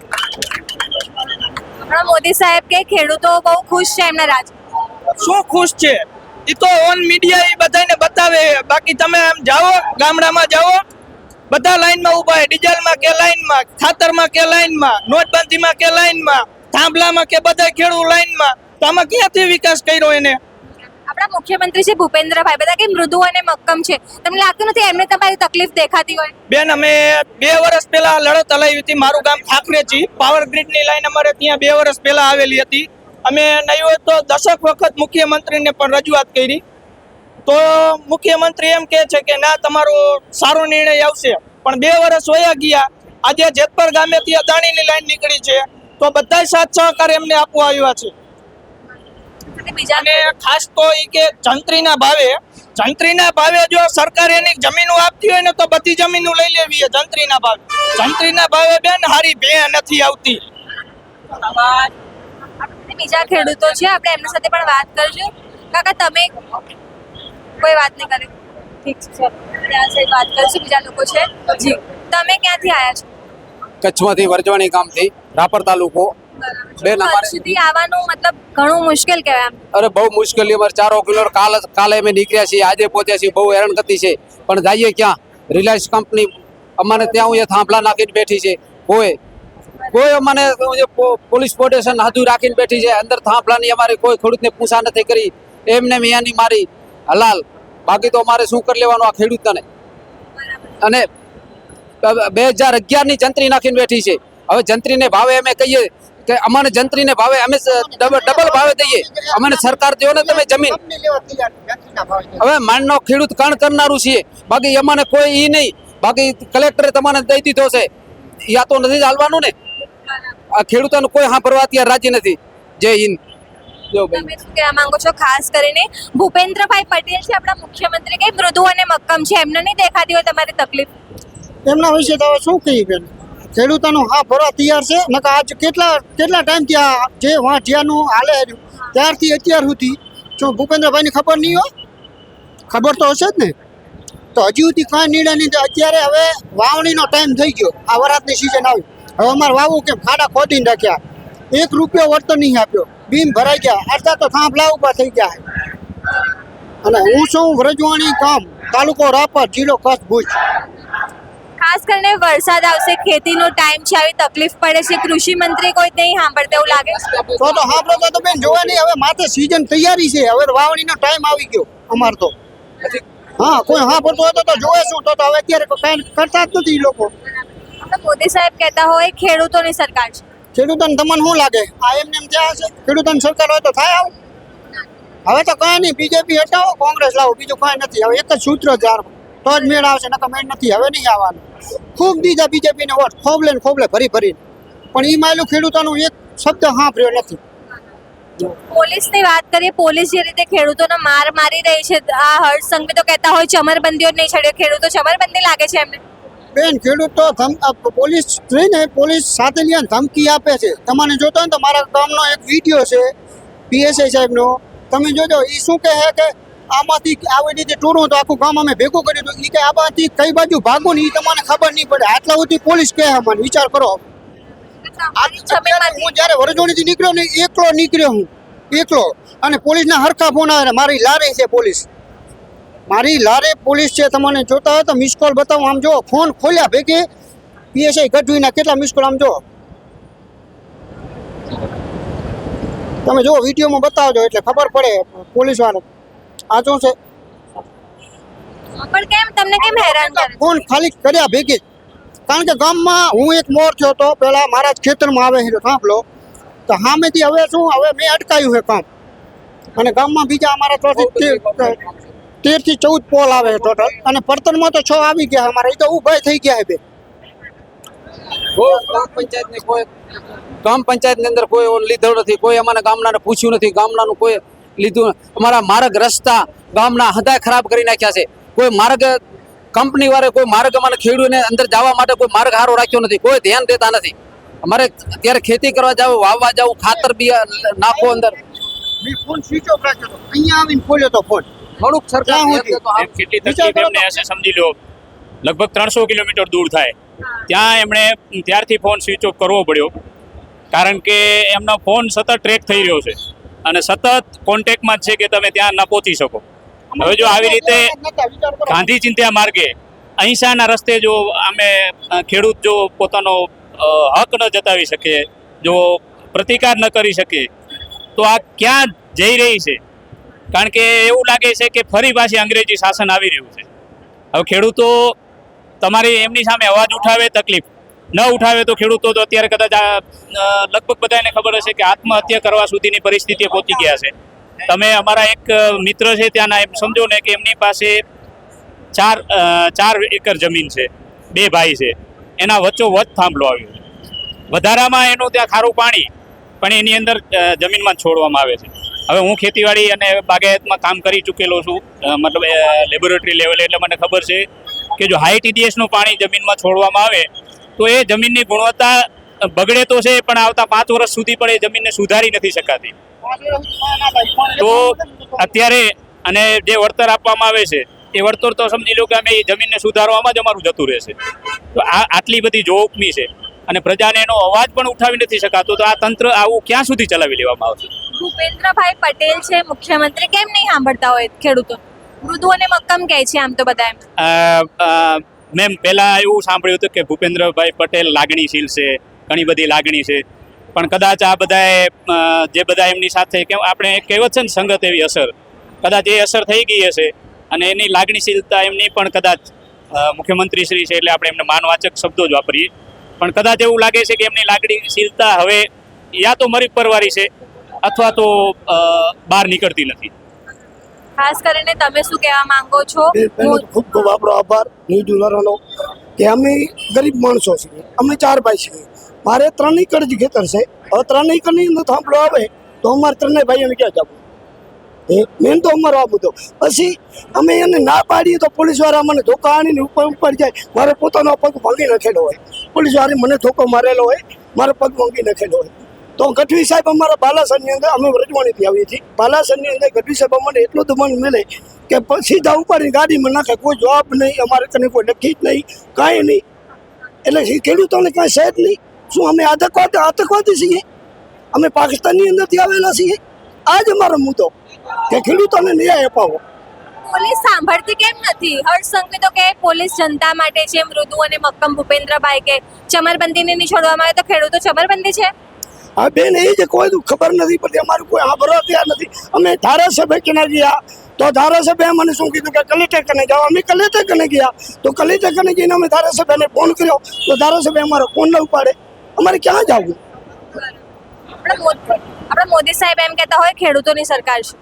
હમણાં મોદી સાહેબ કે ખેડૂતો બહુ ખુશ છે એમના રાજ. શું ખુશ છે? એ તો ઓન મીડિયા એ બધાને બતાવે. બાકી તમે આમ જાઓ, ગામડામાં જાઓ, બધા લાઈનમાં ઊભા છે. ડીઝલમાં કે લાઈનમાં, ખાતરમાં કે લાઈનમાં, નોટબંધીમાં કે લાઈનમાં, થાંભલામાં કે બધા ખેડૂત લાઈનમાં. તો આમાં ક્યાંથી વિકાસ કર્યો એને? આપણા મુખ્યમંત્રી છે ભૂપેન્દ્રભાઈ, બધા કે મૃદુ અને મક્કમ છે. તમને લાગતું નથી એમને તમારી તકલીફ દેખાતી હોય? બેન અમે 2 વર્ષ પહેલા લડત હલાવી હતી. મારું ગામ ખાખરેચી, પાવર ગ્રીડની લાઈન અમારે ત્યાં 2 વર્ષ પહેલા આવેલી હતી. અમે નહીં હોય તો 10 વખત મુખ્યમંત્રીને પણ રજૂઆત કરી તો મુખ્યમંત્રી એમ કહે છે કે ના, તમારો સારો નિર્ણય આવશે. પણ 2 વર્ષ વયા ગયા. આજે જેતપર ગામેથી અદાણીની લાઈન નીકળી છે તો બધા સાથ સહકાર એમને આપવા આવ્યા છે. અને ખાસ તો એ કે જંત્રીના ભાવે જો સરકાર એની જમીનો આપતી હોય ને તો બધી જમીનો લઈ લેવી છે જંત્રીના ભાવે. જંત્રીના ભાવે બેન હારી ભે નથી આવતી. બીજા ખેડૂતો છે, આપણે એમની સાથે પણ વાત કરશું. કાકા તમે કોઈ વાત નહીં કરે? ઠીક છે, ત્યાં સાહેબ વાત કરશું. બીજા લોકો છે જી. તમે ક્યાંથી આવ્યા છો? કચ્છમાંથી વરજવાણી ગામથી, રાપર તાલુકો. બેન અમારે સુધી આવવાનું મતલબ ઘણું મુશ્કેલ કહેવાય. અરે બહુ મુશ્કેલી. અમારે 4 કિલોમીટર કાલે અમે નીકળ્યા છીએ, આજે પહોંચ્યા છીએ. બહુ હેરાનગતિ છે, પણ જઈએ ક્યાં? રિલાયન્સ કંપની અમારે ત્યાં હું થાંભલા નાખીને બેઠી છે. કોઈ અમને પોલીસ સ્ટેશન હાજુ રાખીને બેઠી છે. અંદર થાંભલાની અમારે કોઈ ખેડૂતને પૂછા નથી કરી. એમને મિયાની મારી હલાલ. બાકી તો અમારે શું કરી લેવાનું આ ખેડૂતને? અને 2011ની જંત્રી નાખીને બેઠી છે. હવે જંત્રીને ભાવે અમે કહીએ કે અમને જંત્રીને ભાવે અમે ડબલ ભાવે દઈએ. અમને સરકાર દો ને તમે જમીન. હવે માંડનો ખેડૂત કણ કરનારું છીએ, બાકી અમને કોઈ ઈ નહીં. બાકી કલેક્ટરે તમને દઈ દીધો છે, યા તો નથી ચાલવાનું ને. આ ખેડૂતોને કોઈ સાંભળવા અત્યારે રાજી નથી. જય હિન્દ. તમે શું કહેવા માંગો છો? ખાસ કરીને ભૂપેન્દ્રભાઈ પટેલ છે આપણા મુખ્યમંત્રી, કે મૃદુ અને મક્કમ છે, એમને નહીં દેખાતી હોય તમારી તકલીફ? એમના વિશે તો હવે શું કહીએ બેન? ખેડૂતોનું હા ભરવા તૈયાર છે. નકર આજ કેટલા ટાઈમથી આ જે જ્યાંનું હાલે ત્યારથી અત્યાર સુધી શું ભૂપેન્દ્રભાઈની ખબર નહીં હોય? ખબર તો હશે જ ને. તો હજી સુધી કાંઈ નિર્ણય નહીં. અત્યારે હવે વાવણીનો ટાઈમ થઈ ગયો, આ વરાતની સિઝન આવી. હવે અમારે વાવવું કેમ? ખાડા ખોદીને રાખ્યા. ₹1 વળતર નહીં આપ્યો, બીમ ભરાઈ ગયા, આટલા તો થાંભલા ઊભા થઈ ગયા છે. અને હું છું વ્રજવાણી ગામ, તાલુકો રાપર, જિલ્લો કચ્છ, ભુજ. ખાસ કરીને વરસાદ આવશે, ખેતીનો ટાઈમ છે, આવી તકલીફ પડે છે, કૃષિ મંત્રી કોઈ નહીં સાંભળતા એવું લાગે છે? તો સાંભળો તો બેન જોવા નહીં, હવે માથે સીઝન તૈયારી છે, હવે વાવણીનો ટાઈમ આવી ગયો અમાર તો. હા, કોઈ સાંભળતો હોય તો જોવે શું, તો હવે અત્યારે કાંઈ કરતા જ નથી એ લોકો. મોદી સાહેબ કહેતા હોય ખેડૂતોની સરકાર છે. ખેડૂતોને તમને શું લાગે, આ એમને ત્યાં હશે? ખેડૂતોની સરકાર હોય તો થાય આવું? હવે તો કાંઈ નહીં, બીજેપી હટાવો, કોંગ્રેસ લાવો, બીજું કાંઈ નથી. હવે એક જ સૂત્ર જાર તો જ મેળ આવશે, નકર મેળ નથી, હવે નહીં આવવાનું. ખૂબ દીધા બીજેપીને વોટ, ખોબલે ને ખોબલે ભરી ભરીને, પણ એ માયલું ખેડૂતોનું એક શબ્દ સાંભળ્યો નથી. પોલીસની વાત કરીએ, પોલીસ જે રીતે ખેડૂતોને માર મારી રહી છે, આ હર્ષ સંઘવી તો કહેતા હોય ચમરબંધીઓ નહીં છડ્યો, ખેડૂતો ચમરબંધી લાગે છે એમને. બેન, ખેડૂત તો પોલીસ રહીને પોલીસ સાથે લઈને ધમકી આપે છે. તમને જોતો ને તો મારા ગામનો એક વિડીયો છે PSI સાહેબનો, તમે જોજો. એ શું કહે છે કે આમાંથી આવી રીતે ટૂરું તો આખું ગામ અમે ભેગું કર્યું હતું. એ કે આમાંથી કઈ બાજુ ભાગવું ને એ તમને ખબર નહીં પડે. આટલા સુધી પોલીસ કહે મને, વિચાર કરો. હું જ્યારે વરજોણીથી નીકળ્યો ને, એકલો નીકળ્યો હું, એકલો. અને પોલીસના હરખા ફોન આવે, મારી લારે છે પોલીસ, મારી લારે પોલીસ છે. તમને જોતા હોય તો મિસ કોલ બતાવો, આમ જો ફોન ખોલ્યા ભેગે PSI ગઢવીના કેટલા મિસ કોલ, આમ જો તમે જો વિડીયોમાં બતાવજો એટલે ખબર પડે પોલીસ વાળા આ શું છે. પણ કેમ તમને કેમ હેરાન કરે? ફોન ખાલી કર્યા ભેગી, કારણ કે ગામમાં હું એક મોર થયો તો પેલા મારા જ ખેતરમાં આવે છે સાંભળો તો સામેથી હવે શું, હવે મેં અટકાયું છે કામ. અને ગામમાં બીજા અમારા 13 થી 14 પોલ આવે છે ટોટલ, અને પડતરમાં તો 6 આવી ગયા અમારા. એ તો ઉભા થઈ ગયા છે બે. ગ્રામ પંચાયતની અંદર કોઈ લીધો નથી, કોઈ અમારા ગામનાને પૂછ્યું નથી, ગામનાનું કોઈ લીધું. અમારા માર્ગ રસ્તા ગામના હદાય ખરાબ કરી નાખ્યા છે. કોઈ માર્ગ કંપની વાળે કોઈ માર્ગ અમારે ખેડૂતને અંદર જવા માટે કોઈ માર્ગ સારો રાખ્યો નથી, કોઈ ધ્યાન દેતા નથી. અમારે અત્યારે ખેતી કરવા જાવ, વાવવા જાવ, ખાતર બી નાખો અંદર. મેં ફોન સ્વિચ ઓફ રાખ્યો તો અહીંયા આવીને ખોલ્યો તો ફોન. થોડુંક સરકાર કેટલી તકલીફ એમને હશે સમજી લો. લગભગ 300 કિલોમીટર દૂર થાય, ત્યાં એમણે ત્યારથી ફોન સ્વિચ ઓફ કરવો પડ્યો, કારણ કે એમનો ફોન સતત ટ્રેક થઈ રહ્યો છે અને સતત કોન્ટેક્ટમાં જ છે કે તમે ત્યાં ન પહોંચી શકો. હવે જો આવી રીતે ગાંધી ચિંધ્યા માર્ગે અહિંસાના રસ્તે જો અમે ખેડૂત જો પોતાનો હક ન જતાવી શકે, જો પ્રતિકાર ન કરી શકે, તો આ ક્યાં જઈ રહી છે? કારણ કે એવું લાગે છે કે ફરી પાછી અંગ્રેજી શાસન આવી રહ્યું છે. હવે ખેડૂતો તમારી એમની સામે અવાજ ઉઠાવે તકલીફ, ન ઉઠાવે તો ખેડૂતો તો અત્યારે કદાચ લગભગ બધાને ખબર હશે કે આત્મહત્યા કરવા સુધીની પરિસ્થિતિએ પહોંચી ગયા છે. તમે અમારા એક મિત્ર છે ત્યાંના, એમ સમજો ને કે એમની પાસે 4 એકર જમીન છે, 2 ભાઈ છે, એના વચ્ચોવચ્ચ થાંભલો આવ્યો છે. વધારામાં એનું ત્યાં ખારું પાણી પણ એની અંદર જમીનમાં છોડવામાં આવે છે. હવે હું ખેતીવાડી અને બાગાયતમાં કામ કરી ચૂકેલો છું, મતલબ લેબોરેટરી લેવલે, એટલે મને ખબર છે કે જો હાઈ TDSનું પાણી જમીનમાં છોડવામાં આવે તો એ જમીનની ગુણવત્તા બગડે તો છે, પણ આવતા 5 વર્ષ સુધી પણ એ જમીનને સુધારી નથી શકાતી. તો અત્યારે અને જે વળતર આપવામાં આવે છે એ વળતર તો સમજી લો કે અમે એ જમીનને સુધારવામાં જ અમારું જતું રહેશે. તો આટલી બધી જોખમી છે અને પ્રજાને એનો અવાજ પણ ઉઠાવી નથી શકાતો, તો આ તંત્ર આવું ક્યાં સુધી ચલાવી લેવામાં આવશે? ભૂપેન્દ્રભાઈ પટેલ છે મુખ્યમંત્રી, કેમ નહીં સાંભળતા હોય ખેડૂતો? મૃદુ અને મક્કમ કહે છે આમ તો બધા એમ. મેમ, પહેલા એવું સાંભળ્યું હતું કે ભૂપેન્દ્રભાઈ પટેલ લાગણીશીલ છે, ઘણી બધી લાગણી છે, પણ કદાચ આ બધાએ જે બધા એમની સાથે કેમ આપણે કહેવત છે ને, સંગત એવી અસર, કદાચ એ અસર થઈ ગઈ હશે અને એની લાગણીશીલતા એમની પણ કદાચ મુખ્યમંત્રી શ્રી છે એટલે આપણે એમને માનવાચક શબ્દો જ વાપરીએ, પણ કદાચ એવું લાગે છે કે એમની લાગણીશીલતા હવે યા તો મરી પરવારી છે અથવા તો બહાર નીકળતી નથી. ખાસ કરીને તમે શું કહેવા માંગો છો? ખૂબ ખૂબ આપણો આભાર ન્યૂઝ ઉલારાનો કે અમે ગરીબ માણસો છીએ, અમે 4 ભાઈ છીએ. મારે 3 એકર જ ખેતર છે. હવે 3 એકરની અંદર થાંભલો આવે તો અમારે 3 ભાઈઓને ક્યાં જવું? મેન તો અમારો આ બધો. પછી અમે એને ના પાડીએ તો પોલીસવાળા મને ધોકા આણીને ઉપર જાય. મારે પોતાનો પગ ભાંગી નાખેલો હોય, પોલીસવાળાએ મને ધોકો મારેલો હોય, મારો પગ ભાંગી નાખેલો હોય. તો ગઢવી સાહેબ અમારા બાલાસરની અંદર, અમે વ્રજવાણીથી આવીએ છીએ, બાલાસરની અંદર ગઢવી સાહેબ અમને એટલું તો મન મળે કે સીધા ઉપાડીને ગાડીમાં નાખે, કોઈ જવાબ નહીં, અમારે કને કોઈ લખી જ નહીં, કાંઈ નહીં. એટલે ખેડૂતોને કાંઈ છે જ નહીં. શું અમે આતંકવાદી છીએ? અમે પાકિસ્તાનની અંદરથી આવેલા છીએ. આ જ અમારો મુદ્દો કે ખેડૂતોને ન્યાય અપાવો. પોલીસ સાંભળતી કેમ નથી? હર્ષ સંઘવી તો કે પોલીસ જનતા માટે છે, મૃદુ અને મક્કમ ભૂપેન્દ્રભાઈ કે ચમરબંધીને નહીં છોડવામાં આવે તો ખેડૂતો ચમરબંધી છે. હા બેન, એ જ કોઈ ખબર નથી પડતી, અમારું કોઈ સાંભળવા તૈયાર નથી. અમે ધારાસભ્ય કને ગયા તો ધારાસભ્ય મને શું કીધું કે કલેક્ટર કને જાઓ. અમે કલેક્ટર કને ગયા તો કલેક્ટર કને જઈને અમે ધારાસભ્યને ફોન કર્યો તો ધારાસભ્ય અમારો ફોન ન ઉપાડે. અમારે ક્યાં જવું? આપણા મોદી સાહેબ એમ કહેતા હોય ખેડૂતોની સરકાર છે.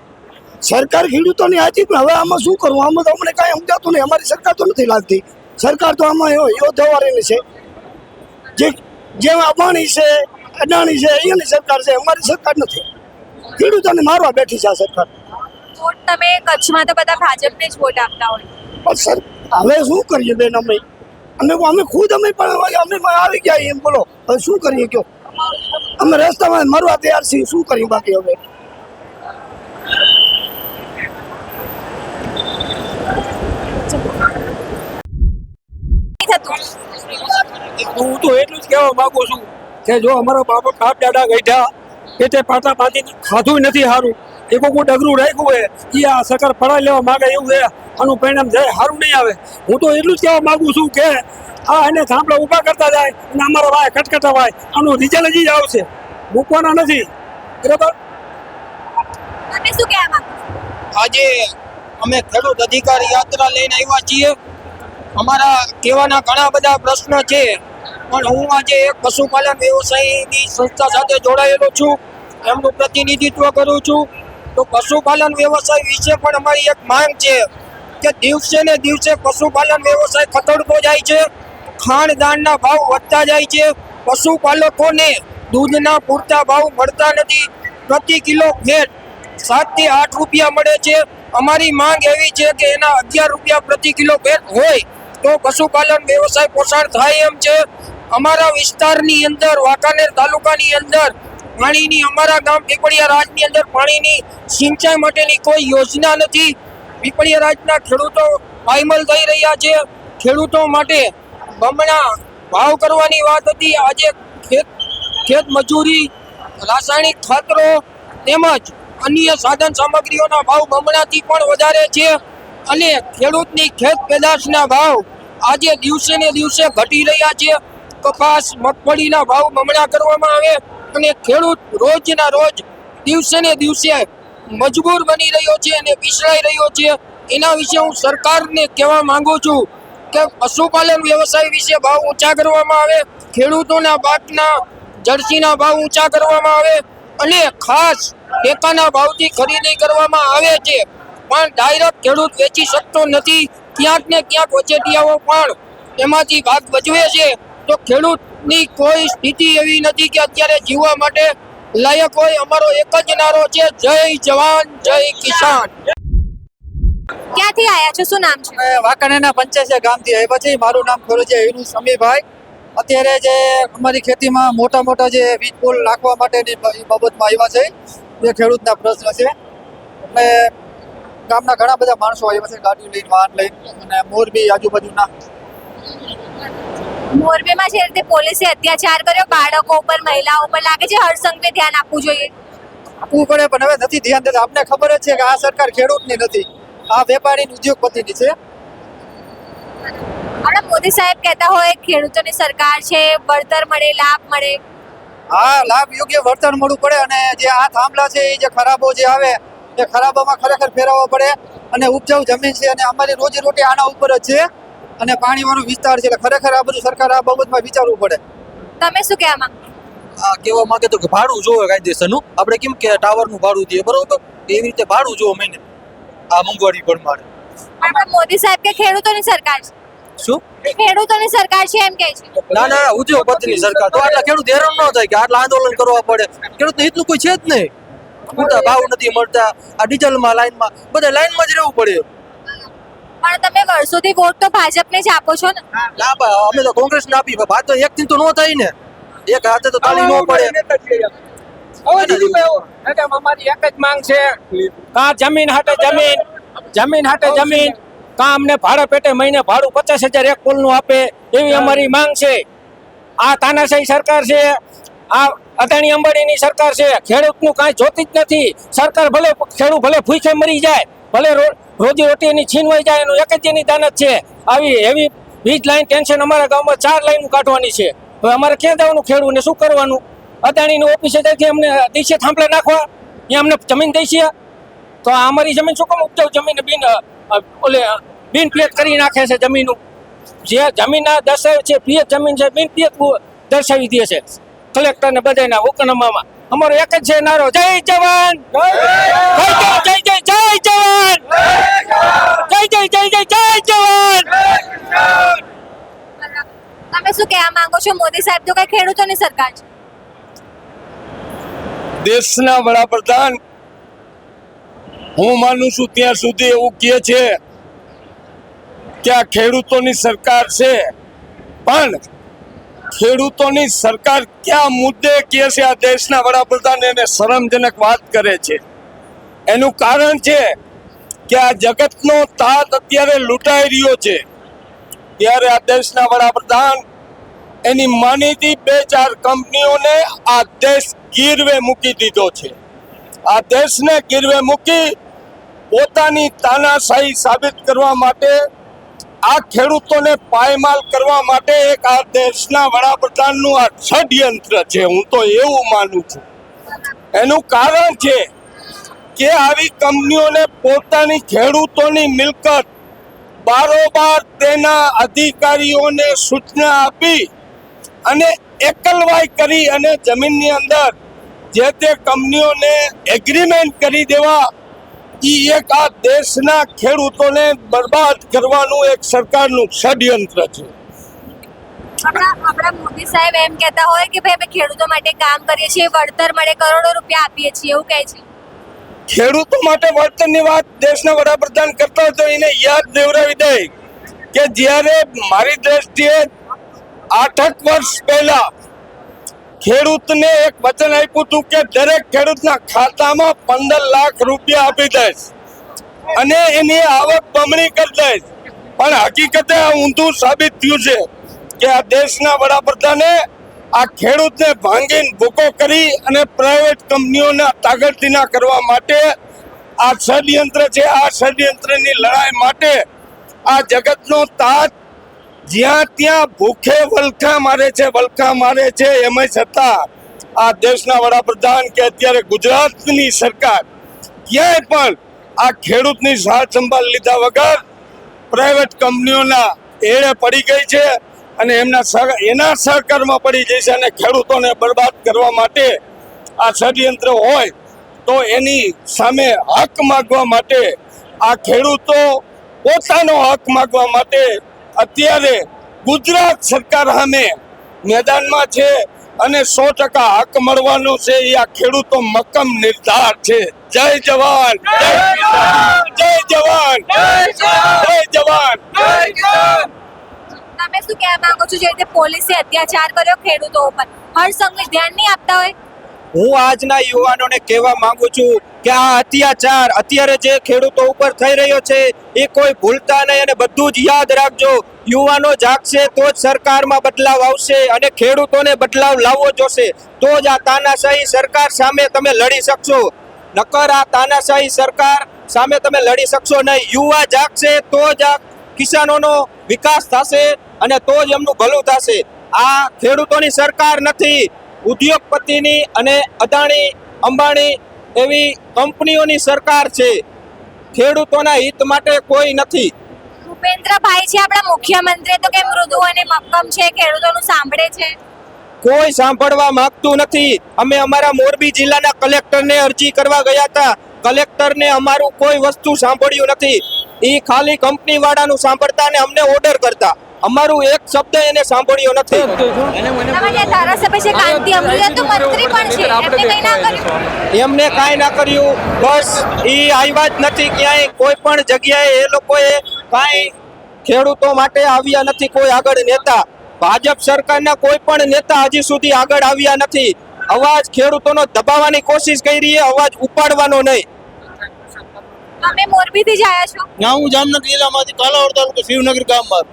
સરકાર ખેડૂતોની હતી, પણ હવે આમાં શું કરવું? આમાં તો અમને કાંઈ સમજાતું નહીં. અમારી સરકાર તો નથી લાગતી. સરકાર તો આમાં યોદ્ધાવાળીની છે, જે અંબાણી છે, અદાણી છે, અહીંયાની સરકાર છે. અમારી સરકાર નથી. ખેડૂતોને મારવા બેઠી છે આ સરકાર. વોટ તમે કચ્છમાં તો બધા ભાજપને જ વોટ આપતા હોય, પણ સર હવે શું કરીએ બેન? અમે ખુદ અમે આવી ગયા એમ બોલો. હવે શું કરીએ કયો? અમે રસ્તામાં મરવા તૈયાર છીએ. શું કરીએ બાકી? હવે હું તો એટલું જ કહેવા માંગુ છું કે જો અમારા બાપા બાપ દાદા ગઈઢા પેટે પાટા બાંધી ખાધું નથી સારું, એ કોઈ ડગરું રાખ્યું હોય એ આ સરકાર પડાવી લેવા માંગે એવું છે, આનું પરિણામ જાય સારું નહીં આવે. હું તો એટલું જ કહેવા માંગુ છું કે આ એને થાંભલા ઊભા કરતા જાય અને અમારા વાય ખટખટા વાય, આનું રિઝલ્ટ જ આવશે, મૂકવાના નથી. બરાબર? તમે શું કહેવા માંગો? આજે અમે ખેડૂત અધિકાર યાત્રા લઈને આવ્યા છીએ. અમારા કહેવાના ઘણા બધા પ્રશ્નો છે, પણ હું આજે એક પશુપાલન વ્યવસાયની સંસ્થા સાથે જોડાયેલો છું, એમનું પ્રતિનિધિત્વ કરું છું. તો પશુપાલન વ્યવસાય વિશે પણ અમારી એક માંગ છે કે દિવસે ને દિવસે પશુપાલન વ્યવસાય ખતડતો જાય છે, ખાણદાનના ભાવ વધતા જાય છે, પશુપાલકોને દૂધના પૂરતા ભાવ મળતા નથી. પ્રતિ કિલો ફેટ 7 થી 8 રૂપિયા મળે છે. અમારી માંગ એવી છે કે એના 11 રૂપિયા પ્રતિ કિલો ફેટ હોય તો પશુપાલન વ્યવસાય પોષણ થાય એમ છે. અમારા વિસ્તારની અંદર વાંકાનેર તાલુકાની અંદર પાણીની, અમારા ગામ પીપળિયા રાજની અંદર પાણીની સિંચાઈ માટેની કોઈ યોજના નથી. પીપળિયા રાજના ખેડૂતો પાયમલ થઈ રહ્યા છે. ખેડૂતો માટે બમણા ભાવ કરવાની વાત હતી. આજે ખેત મજૂરી, રાસાયણિક ખાતરો તેમજ અન્ય સાધન સામગ્રીઓના ભાવ બમણાથી પણ વધારે છે અને ખેડૂતની ખેત પેદાશના ભાવ આજે દિવસે ને દિવસે ઘટી રહ્યા છે. કપાસ, મગફળીના ભાવ બમણા કરવામાં આવે અને ખેડૂત રોજના રોજ દિવસે ને દિવસે મજબૂર બની રહ્યો છે અને પીછળાઈ રહ્યો છે. એના વિશે હું સરકારને કહેવા માંગુ છું કે પશુપાલન વ્યવસાય વિશે ભાવ ઊંચા કરવામાં આવે, ખેડૂતોના પાકના જર્સીના ભાવ ઊંચા કરવામાં આવે અને ખાસ ટેકાના ભાવથી ખરીદી કરવામાં આવે છે, પણ ડાયરેક્ટ ખેડૂત વેચી શકતો નથી. ક્યાંક ને ક્યાંક વચેટિયાઓ પણ એમાંથી ભાગ ભજવે છે. તો ખેડૂતની કોઈ સ્થિતિ એવી નથી કે અત્યારે જીવવા માટે લાયક હોય. અમારો એક જ નારો છે, જય જવાન જય કિસાન. ક્યાંથી આયા છો? શું નામ છે? વાંકાનેરના 85 ગામથી આવ્યા છે. મારું નામ ખોરજીયા યુનુસ સમીરભાઈ. અત્યારે જે અમારી ખેતીમાં મોટા મોટા જે વીજ પોલ નાખવા માટેની બાબતમાં આવ્યા છે, એ ખેડૂતના પ્રશ્ન છે. એટલે ગામના ઘણા બધા માણસો આવ્યા છે, ગાડીઓ લઈને, વાહન લઈને, અને મોરબી આજુબાજુના. મોરબીમાં જે રીતે પોલીસે અત્યાચાર કર્યો બાળકો ઉપર, મહિલાઓ ઉપર, લાગે છે હર્ષ સંઘવીએ ધ્યાન આપવું જોઈએ. આપવું પડે, પણ હવે નથી ધ્યાન દેતા. આપને ખબર જ છે કે આ સરકાર ખેડૂતની નથી, આ વેપારીની, ઉદ્યોગપતિની છે. આપણા મોદી સાહેબ કહેતા હોય ખેડૂતોની સરકાર છે, વળતર મળે, લાભ મળે. હા, લાભ યોગ્ય વળતર મળવું પડે અને જે આ થાંભલા છે એ જે ખરાબો જે આવે એ ખરાબોમાં ખરેખર ફેરવવા પડે. અને ઉપજાઉ જમીન છે અને અમારી રોજી રોટી આના ઉપર જ છે અને પાણીવાળો વિસ્તાર છે, એટલે ખરેખર આ બધું સરકાર આ બાબતમાં વિચારવું પડે. તમે શું કહેવા માંગો? આ કહેવા માંગે તો કે ભાડું જોવે કાયદેસરનું. આપણે કેમ કે ટાવરનું ભાડું દઈએ બરોબર, એવી રીતે ભાડું જોવે મહિને આ મોંઘવારી પ્રમાણે. આપણા મોદી સાહેબ કે ખેડૂતોની સરકાર છે. શું? ખેડૂતોની સરકાર છે એમ કહે છે. ના ના, ઉદ્યોગપતિની સરકાર. તો આટલા ખેડૂત હેરાન ન થાય કે આટલા આંદોલન કરવા પડે. ખેડૂતને એટલું કોઈ છે જ નહીં. પૂરતા ભાવ નથી મળતા. આ ડીઝલમાં, લાઈનમાં, બધા લાઈનમાં જ રહેવું પડે. પણ તમે વર્ષોથી વોટ તો ભાજપને જ આપો છો ને? ના, અમે તો કોંગ્રેસને આપી. ભાત તો એક થી તો ન થાય ને, એક હાથે તો તાળી ન પડે. અમારી એક જ માંગ છે, કા જમીન હાટે જમીન, જમીન હાટે જમીન, કા અમને ભાડે પેટે મહિને ભાડું 50,000 એક પોલનું આપે, એવી અમારી માંગ છે. આ તાનાશાહી સરકાર છે, આ અદાણી અંબાણીની સરકાર છે, ખેડૂતનું કાંઈ જોતી જ નથી. સરકાર ખેડૂત ભલે ભૂખે મરી જાય, ભલે રોજી રોટીની છીનવાઈ જાય, એનું એક જ એની દાનત છે. આવી એવી વીજ લાઈન ટેન્શન અમારા ગામમાં 4 લાઈન કાઢવાની છે. હવે અમારે ક્યાં જવાનું ખેડૂતને શું કરવાનું? અદાણીની ઓફિસે જઈથી અમને દેશે થાંભલે નાખવા, ત્યાં અમને જમીન દઈશે, તો આ અમારી જમીન શું કામ ઉપજાવ જમીન બિન પિયત કરી નાખે છે. જમીનનું જે જમીનના દસ્તાવેજ છે, પિયત જમીન છે, બિન પિયત દર્શાવી દે છે કલેક્ટરને બધાના હુકમનામામાં. અમારો એક જ છે નારો, જય જવાન, જય જય જય જવાન, જય જય જય જય જય જવાન. તમે શું કહેવા માંગો છો? મોદી સાહેબ તો કઈ ખેડૂતોની સરકાર છે. દેશના વડાપ્રધાન હું માનું છું ત્યાં સુધી એવું કહે છે કે આ ખેડૂતોની સરકાર છે, પણ ખેડૂતોની સરકાર કયા મુદ્દે કહે છે આ દેશના વડાપ્રધાન એને શરમજનક વાત કરે છે. એનું કારણ છે કે આ જગતનો તાત અત્યારે લૂંટાઈ રહ્યો છે, ત્યારે આ દેશના વડાપ્રધાન એની માનીતી 2-4 કંપનીઓને આ દેશ ગીરવે મૂકી દીધો છે. આ દેશને ગીરવે મૂકી પોતાની તાનાશાહી સાબિત કરવા માટે, આ ખેડૂતોને પાયમાલ કરવા માટે એક આ દેશના વડાપ્રધાનનું આ ષડયંત્ર છે. હું તો એવું માનું છું. એનું કારણ છે કે આવી કંપનીઓને પોતાની ખેડૂતોની મિલકત બારોબાર તેના અધિકારીઓને સૂચના આપી અને એકલવાઈ કરી અને જમીનની અંદર જે તે કંપનીઓને એગ્રીમેન્ટ કરી દેવા, એક આ દેશના ખેડૂતોને બરબાદ કરવાનું એક સરકારનું ષડયંત્ર છે. આપણા મોદી સાહેબ એમ કહેતા હોય કે ભાઈ અમે ખેડૂતો માટે કામ કરીએ છીએ, વળતર મળે, કરોડો રૂપિયા આપીએ છીએ, એવું કહે છે. ખેડૂતો માટે વળતરની વાત દેશના વડાપ્રધાન કરતા હોય તો એને યાદ દેવરાવી દે કે જ્યારે મારી દ્રષ્ટિએ 8 વર્ષ પહેલા ખેડૂતને એક વચન આપ્યું હતું કે દરેક ખેડૂતના ખાતામાં 15 લાખ રૂપિયા આપી દઈશ અને એની આવક બમણી કરી દઈશ. પણ હકીકતે આ ઊંધું સાબિત થયું છે કે આ દેશના વડાપ્રધાને આ ખેડૂતને ભાંગીને ભૂકો કરી અને પ્રાઇવેટ કંપનીઓના તાગડતીના કરવા માટે આ ષડયંત્ર છે. આ ષડયંત્રની લડાઈ માટે આ જગતનો તાત જ્યાં ત્યાં ભૂખે વલખા મારે છે. એમાં છતાં આ દેશના વડાપ્રધાન કે અત્યારે ગુજરાતની સરકાર ક્યાંય પણ આ ખેડૂતની સાર સંભાળ લીધા વગર પ્રાઇવેટ કંપનીઓના એળે પડી ગઈ છે અને એના સહકારમાં પડી જાય છે. અને ખેડૂતોને બરબાદ કરવા માટે આ ષડયંત્ર હોય તો એની સામે હક માગવા માટે, આ ખેડૂતો પોતાનો હક માગવા માટે અત્યારે ગુજરાત સરકાર સામે મેદાનમાં છે અને 100% હક મળવાનો છે. એ આ ખેડૂતો મક્કમ નિર્ધાર છે. જય જવાન, જય જવાન, જય જવાન. તમે શું કહેવા માંગો છો? જે રીતે પોલીસે અત્યાચાર કર્યો ખેડૂતો ઉપર, હર્ષ સંઘવી ધ્યાન નહીં આપતા હોય? હું આજના યુવાનોને કહેવા માંગુ છું કે આ અત્યાચાર અત્યારે જે ખેડૂતો ઉપર થઈ રહ્યો છે એ કોઈ ભૂલતા નહીં અને બધું જ યાદ રાખજો. યુવાનો જાગશે તો જ સરકારમાં બદલાવ આવશે અને ખેડૂતોને બદલાવ લાવવો જોશે. તો જ આ તાનાશાહી સરકાર સામે તમે લડી શકશો. નકર આ તાનાશાહી સરકાર સામે તમે લડી શકશો નહીં. યુવા જાગશે તો જ આ કિસાનોનો વિકાસ થશે અને તો જ એમનું ભલું થશે. આ ખેડૂતોની સરકાર નથી, ઉદ્યોગપતિની અને અદાણી અંબાણી એવી કંપનીઓની સરકાર છે. ખેડૂતોના હિત માટે કોઈ નથી. ભૂપેન્દ્રભાઈ છે આપણા મુખ્યમંત્રી, તો કે મૃદુ અને મક્કમ છે, ખેડૂતોનું સાંભળે છે? કોઈ સાંભળવા માંગતું નથી. અમે અમારા મોરબી જિલ્લાના કલેક્ટરને અરજી કરવા ગયા હતા. કલેક્ટરને અમારું કોઈ વસ્તુ સાંભળ્યું નથી. એ ખાલી કંપની વાળાનું સાંભળતા અને અમને ઓર્ડર કરતા. અમારું એક શબ્દ એને સાંભળ્યો નથી. તમારા જે ધારાસભ્ય છે કાંતિ અમૃતિયા તો મંત્રી પણ છે, એમને કંઈ ના કર્યું? એમને કાંઈ ના કર્યું. બસ એ આવ્યા જ નથી ક્યાંય. કોઈ પણ જગ્યાએ એ લોકોએ કાંઈ ખેડૂતો માટે આવ્યા નથી. કોઈ આગળ નેતા, ભાજપ સરકારના કોઈ પણ નેતા હજી સુધી આગળ આવ્યા નથી. અવાજ ખેડૂતોનો દબાવવાની કોશિશ કરી છે, અવાજ ઉપાડવાનો નહીં. તમે મોરબીથી જ આવ્યા છો? ના, હું જામનગર જિલ્લામાંથી કાલાવડ તાલુકો શિવનગર ગામમાં.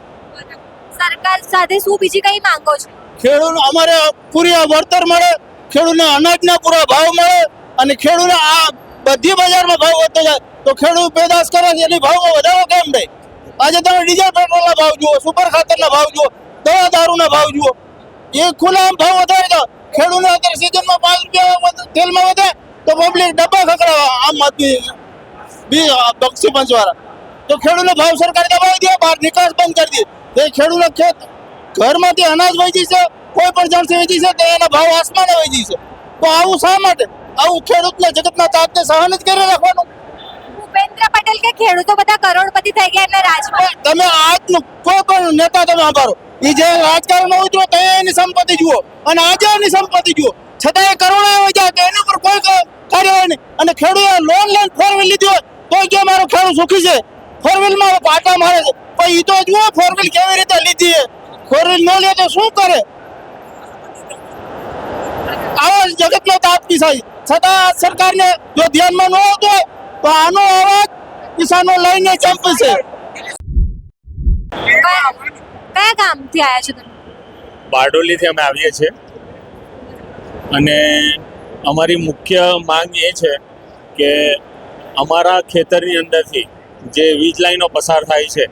સરકાર સાથે શું બીજી કઈ માંગો છો? ખેડૂત અમારે પૂરી વળતર મળે, ખેડૂતને અનાજના પૂરા ભાવ મળે અને ખેડૂતને આ બધી બજારમાં ભાવ વધતો જાય તો ખેડૂત પેદાશ કરે છે એની ભાવમાં વધારો કેમ થાય? આજે તમે ડીઝલ પેટ્રોલના ભાવ જુઓ, સુપર ખાતરના ભાવ જુઓ, દવા દારૂના ભાવ જુઓ, એ ખુલ્લા ભાવ વધારે તો ખેડૂતને અત્યારે સિઝનમાં 5 રૂપિયા તેલમાં વધે તો પબ્લિક ડબ્બા ખકડાવા આમ આદમી બક્ષી પંચવાળા તો ખેડૂતને ભાવ સરકાર દબાવી દે, બહાર નિકાસ બંધ કરી દે. એ ખેડૂતને ખેત ઘરમાંથી અનાજ વહી જશે, કોઈ પણ જણસી વહી જશે તો એના ભાવ આસમાને વહી જશે. તો આવું શા માટે? આવું ખેડૂતને જગતના તાતને સહન જ કરી રાખવાનું. ભૂપેન્દ્ર પટેલ કે ખેડૂતો બધા કરોડપતિ થઈ ગયા એટલે રાજમાં તમે આજનું કોઈ પણ નેતા તમે સાંભળો, એ જે રાજકારણમાં ઉતરો તો એની સંપત્તિ જુઓ અને આજે એની સંપત્તિ જુઓ, છતાં એ કરોડો આવી જાય તો એની પર કોઈ કાર્યવાહી નહીં. અને ખેડૂતે લોન લઈને 4 વ્હીલ લીધી હોય તો કે મારો ખેડૂત સુખી છે, 4 વ્હીલમાં પાટા મારે છે. પણ એ તો જુઓ 4 વ્હીલ કેવી રીતે લીધી છે, 4 વ્હીલ ન લે તો શું કરે? આવા જગતનો તાપ કિસાઈ છતાં સરકારને જો ધ્યાનમાં ન આવતો હોય તો આનો અવાજ કિસાનો લઈને ચંપશે. કયા ગામથી આવ્યા છો તમે? બારડોલીથી અમે આવીએ છીએ અને અમારી મુખ્ય માંગ એ છે કે અમારા ખેતરની અંદરથી જે વીજ લાઈનો પસાર થાય છે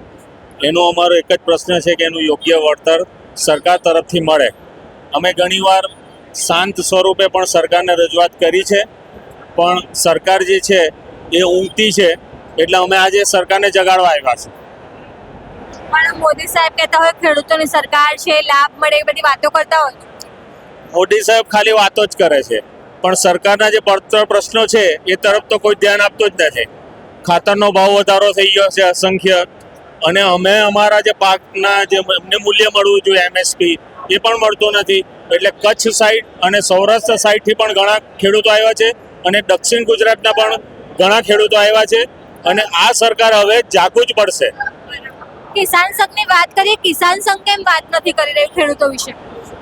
એનો અમારો એક જ પ્રશ્ન છે કે એનું યોગ્ય વળતર સરકાર તરફથી મળે. અમે ઘણીવાર શાંત સ્વરૂપે પણ સરકારને રજૂઆત કરી છે, પણ સરકાર જે છે એ ઊંઘતી છે, એટલે અમે આજે સરકારને જગાડવા આવ્યા છે. પણ મોદી સાહેબ કહેતા હોય ખેડૂતોની સરકાર છે, લાભ મળે, એ બધી વાતો કરતા હોય. મોદી સાહેબ ખાલી વાતો જ કરે છે, પણ સરકારના જે પડતર પ્રશ્નો છે એ તરફ તો કોઈ ધ્યાન આપતું જ નથી. ખાતરનો ભાવ વધારો થઈ ગયો છે અસંખ્ય, અને અમે અમારા જે પાકના જે અમને મૂલ્ય મળવું જોઈએ MSP એ પણ મળતું નથી. એટલે કચ્છ સાઈડ અને સૌરાષ્ટ્ર સાઈડથી પણ ઘણા ખેડૂતો આવ્યા છે અને દક્ષિણ ગુજરાતના પણ ઘણા ખેડૂતો આવ્યા છે, અને આ સરકાર હવે જાગવું જ પડશે. કિસાન સંઘની વાત કરીએ, કિસાન સંઘ કેમ વાત નથી કરી રહ્યું ખેડૂતો વિશે?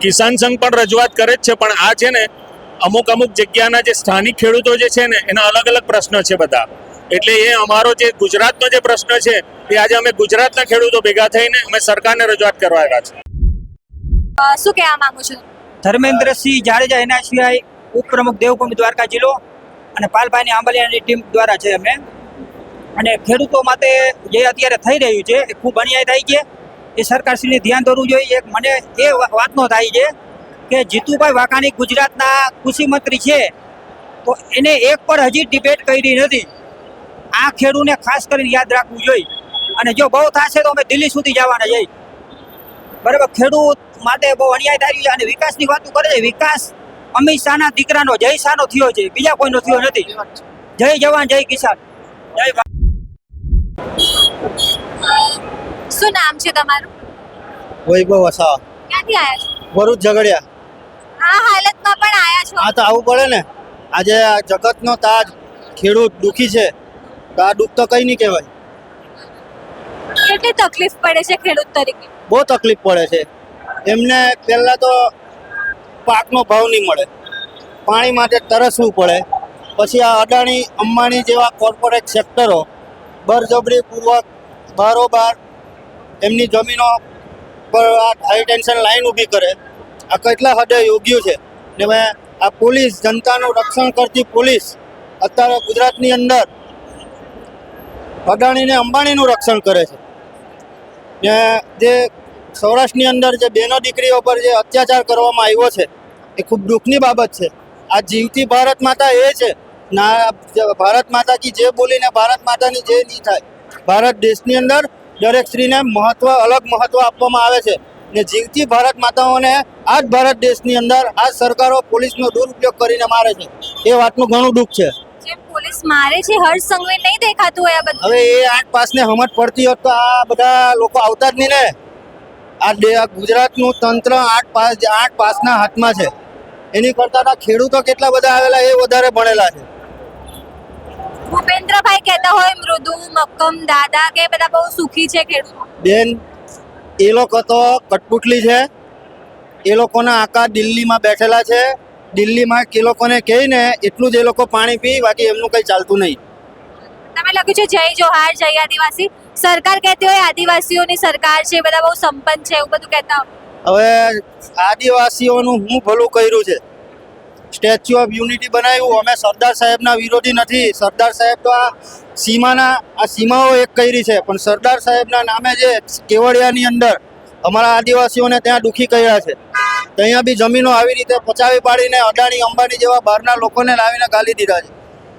કિસાન સંઘ પણ રજૂઆત કરે જ છે, પણ આ છે ને અમુક જગ્યાના જે સ્થાનિક ખેડૂતો જે છે ને એના અલગ અલગ પ્રશ્નો છે બધા. એટલે એ અમારો જે ગુજરાતનો જે પ્રશ્ન છે એ આજે અમે ગુજરાતના ખેડૂતો ભેગા થઈને અમે સરકારને રજૂઆત કરવા આવ્યા છે. શું કહેવા માંગુ છો? ધર્મેન્દ્રસિંહ જાડેજા, એના સિવાય ઉપપ્રમુખ દેવભૂમિ દ્વારકા જિલ્લો અને પાલભાઈની આંબલિયાની ટીમ દ્વારા છે અમે. અને ખેડૂતો માટે જે અત્યારે થઈ રહ્યું છે એ ખૂબ અન્યાય થાય છે, એ સરકારશ્રીને ધ્યાન દોરવું જોઈએ. એક મને એ વાતનો થાય છે કે જીતુભાઈ વાઘાણી ગુજરાતના કૃષિ મંત્રી છે તો એને એક પર હજી ડિબેટ કરી નથી. આ ખેડૂતને ખાસ કરીને યાદ રાખવું જોઈએ. અને જો બહુ થશે તો અમે દિલ્હી સુધી જવાના જઈએ. બરાબર, ખેડૂત માટે બહુ અન્યાય થાય છે અને વિકાસની વાતો કરે છે. વિકાસ અમિત શાહના દીકરાનો જય શાહનો થયો છે, બીજા કોઈનો થયો નથી. જય જવાન જય કિસાન જય. શું નામ છે તમારું? વૈભવ વસાવા, ક્યાંથી આવ્યા છો? ભરૂચ ઝઘડિયા. આ હાલતમાં પણ આવ્યા છો? આ તો આવું પડે ને. આજે આ જગતનો તાજ ખેડૂત દુઃખી છે તો આ દુઃખ તો કઈ નહીં કહેવાય. કેટલી તકલીફ પડે છે ખેડૂત તરીકે? બહુ તકલીફ પડે છે એમને. પહેલા તો પાકનો ભાવ નહીં મળે, પાણી માટે તરસવું પડે. પછી આ અદાણી અંબાણી જેવા કોર્પોરેટ સેક્ટરો બળજબરીપૂર્વક બારોબાર એમની જમીનો પર આ હાઈ ટેન્શન લાઈન ઊભી કરે. આ કેટલા હદે યોગ્ય છે? ને આ પોલીસ, જનતાનું રક્ષણ કરતી પોલીસ અત્યારે ગુજરાતની અંદર અદાણીને અંબાણીનું રક્ષણ કરે છે. ને જે સૌરાષ્ટ્રની અંદર જે બેનો દીકરીઓ પર જે અત્યાચાર કરવામાં આવ્યો છે એ ખૂબ દુઃખની બાબત છે. આ જીવતી ભારત માતા એ છે ના, ભારત માતા કી જે બોલીને ભારત માતાની જે નહીં થાય. ભારત દેશની અંદર દરેક સ્ત્રીને અલગ મહત્વ આપવામાં આવે છે ને જીવતી ભારત માતાઓને આ જ ભારત દેશની અંદર આ સરકારો પોલીસનો દુરુપયોગ કરીને મારે છે. એ વાતનું ઘણું દુઃખ છે. જે પોલીસ મારે છે હર્ષ સંઘવી નહીં દેખાતું હોય આ બધું? હવે એ 8 પાસને સમજ પડતી હોત તો આ બધા લોકો આવતા જ નહીં ને. આ ગુજરાતનું તંત્ર 8 પાસના હાથમાં છે. એની કરતા ખેડૂતો કેટલા બધા આવેલા એ વધારે ભણેલા છે. ભૂપેન્દ્રભાઈ કહેતા હોય મૃદુ મક્કમ દાદા કે બધા બહુ સુખી છે ખેડૂતો. બેન, એ લોકો તો કઠપુતલી છે. એ લોકોના આકા દિલ્હીમાં બેઠેલા છે. દિલ્હીમાં એ લોકોને કહીને એટલું જ એ લોકો પાણી પી, બાકી એમનું કંઈ ચાલતું નહીં. તમે લખ્યું છે જય જોહાર જય આદિવાસી. સરકાર કહેતી હોય આદિવાસીઓની સરકાર છે, બધા બહુ સંપન્ન છે, એવું બધું કહેતા હોય. હવે આદિવાસીઓનું હું ભલું કર્યું છે સ્ટેચ્યુ ઓફ યુનિટી બનાવ્યું. અમે સરદાર સાહેબના વિરોધી નથી. સરદાર સાહેબ તો આ સીમાઓ એક કરી છે, પણ સરદાર સાહેબના નામે જે કેવડિયાની અંદર અમારા આદિવાસીઓને ત્યાં દુઃખી કર્યા છે, ત્યાં બી જમીનો આવી રીતે પચાવી પાડીને અદાણી અંબાણી જેવા બહારના લોકોને લાવીને ગાલી દીધા છે.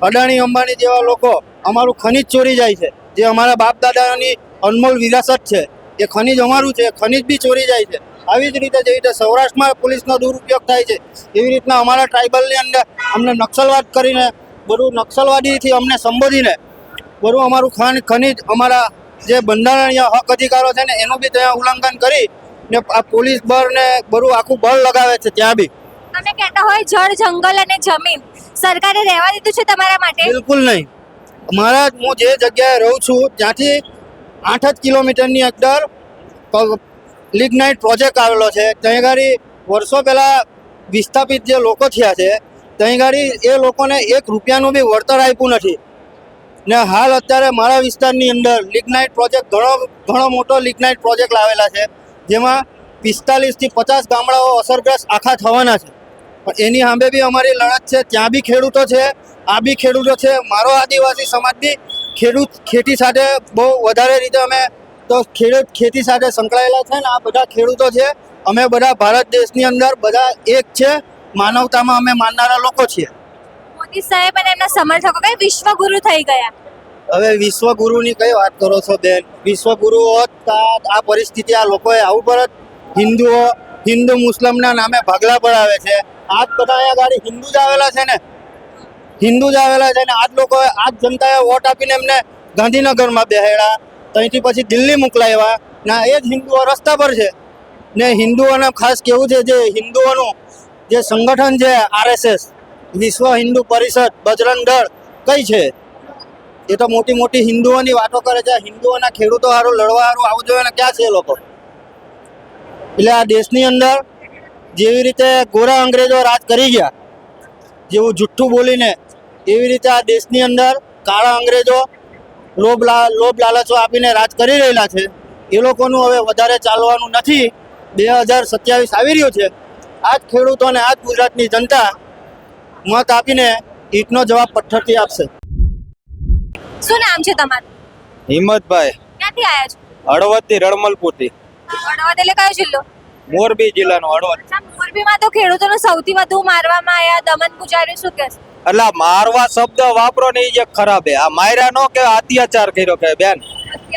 અદાણી અંબાણી જેવા લોકો અમારું ખનીજ ચોરી જાય છે, જે અમારા બાપ દાદાની અનમોલ વિરાસત છે, એ ખનીજ અમારું છે, ખનીજ બી ચોરી જાય છે. આવી જ રીતે જેવી રીતે સૌરાષ્ટ્રમાં પોલીસનો દુરુપયોગ થાય છે, એવી રીતના અમારા ટ્રાઇબલની અંદર અમને નક્સલવાદ કરીને બધું નક્સલવાદીથી અમને સંબોધીને બધું અમારું ખનીજ અમારા જે બંધારણીય હક અધિકારો છે ને એનું બી ત્યાં ઉલ્લંઘન કરી ને આ પોલીસ બળ ને બધું આખું બળ લગાવે છે. ત્યાં બી તમે કહેતા હોય જળ જંગલ અને જમીન સરકારે રહેવા દીધું છે તમારા માટે? બિલકુલ નહીં. મારા હું જે જગ્યાએ રહું છું ત્યાંથી 8 જ કિલોમીટરની અંદર લિગ્નાઇટ પ્રોજેક્ટ આવેલો છે. ત્યાં ગાડી વર્ષો પહેલાં વિસ્થાપિત જે લોકો થયા છે ત્યાં ગાડી એ લોકોને 1 રૂપિયાનું બી વળતર આપ્યું નથી. ને હાલ અત્યારે મારા વિસ્તારની અંદર લિગ્નાઇટ પ્રોજેક્ટ ઘણો મોટો લિગ્નાઇટ પ્રોજેક્ટ લાવેલા છે, જેમાં 45 થી 50 ગામડાઓ અસરગ્રસ્ત આખા થવાના છે. પણ એની સામે બી અમારી લડત છે. ત્યાં બી ખેડૂતો છે, આ બી ખેડૂતો છે. મારો આદિવાસી સમાજ બી ખેતી સાથે બહુ વધારે રીતે અમે તો ખેતી સાથે સંકળાયેલા છે ને આ બધા ખેડૂતો છે. અમે બધા ભારત દેશની અંદર બધા એક છે, માનવતામાં અમે માનનારા લોકો છીએ. મોદી સાહેબ અને એમના સમર્થકો કઈ વિશ્વગુરુ થઈ ગયા. હવે વિશ્વગુરુની કઈ વાત કરો છો બેન? વિશ્વગુરુ હોત તો આ પરિસ્થિતિ આ લોકોએ આવું પરત હિન્દુ મુસ્લિમના નામે ભાગલા પડાવે છે. આજ બધા અહીંયા ગાડી હિન્દુ જ આવેલા છે ને આજ લોકોએ આજ જનતાએ વોટ આપીને એમને ગાંધીનગરમાં બેહાડ્યા, ત્યાંથી પછી દિલ્હી મોકલાવ્યા ને એ જ હિન્દુઓ રસ્તા પર છે. ને હિન્દુઓને ખાસ કેવું છે, જે હિન્દુઓનું જે સંગઠન છે RSS વિશ્વ હિન્દુ પરિષદ બજરંગ દળ કઈ છે? એ તો મોટી મોટી હિન્દુઓની વાતો કરે છે. હિન્દુઓના ખેડૂતો હારું લડવા હારું આવું જોઈએ ને ક્યાં છે એ લોકો? એટલે આ દેશની અંદર જેવી રીતે ગોરા અંગ્રેજો રાજ કરી ગયા, જેવું જુઠ્ઠું બોલીને, એવી રીતે આ દેશની અંદર કાળા અંગ્રેજો લોભ લાલચો આપીને રાજ કરી રહેલા છે. એ લોકોનું હવે વધારે ચાલવાનું નથી. 2027 આવી રહ્યું છે. આ જ ખેડૂતોને આ જ ગુજરાતની જનતા મત આપીને ઈંટનો જવાબ પથ્થરથી આપશે. શું નામ છે તમારું? હિંમતભાઈ, ક્યાંથી આવ્યા છો? હળવદથી રડમલપુરથી. હળવદ એટલે કયો જિલ્લો? મોરબી જિલ્લાનો હળવદ. અચ્છા, મોરબીમાં તો ખેડૂતોને સૌથી વધુ મારવામાં આવ્યા, દમન પૂજાર્યું, શું કહેશો? એટલે મારવા શબ્દ વાપરો ને એ જે ખરાબ હે. આ માયરા નો કે અત્યાચાર કર્યો કે બેન,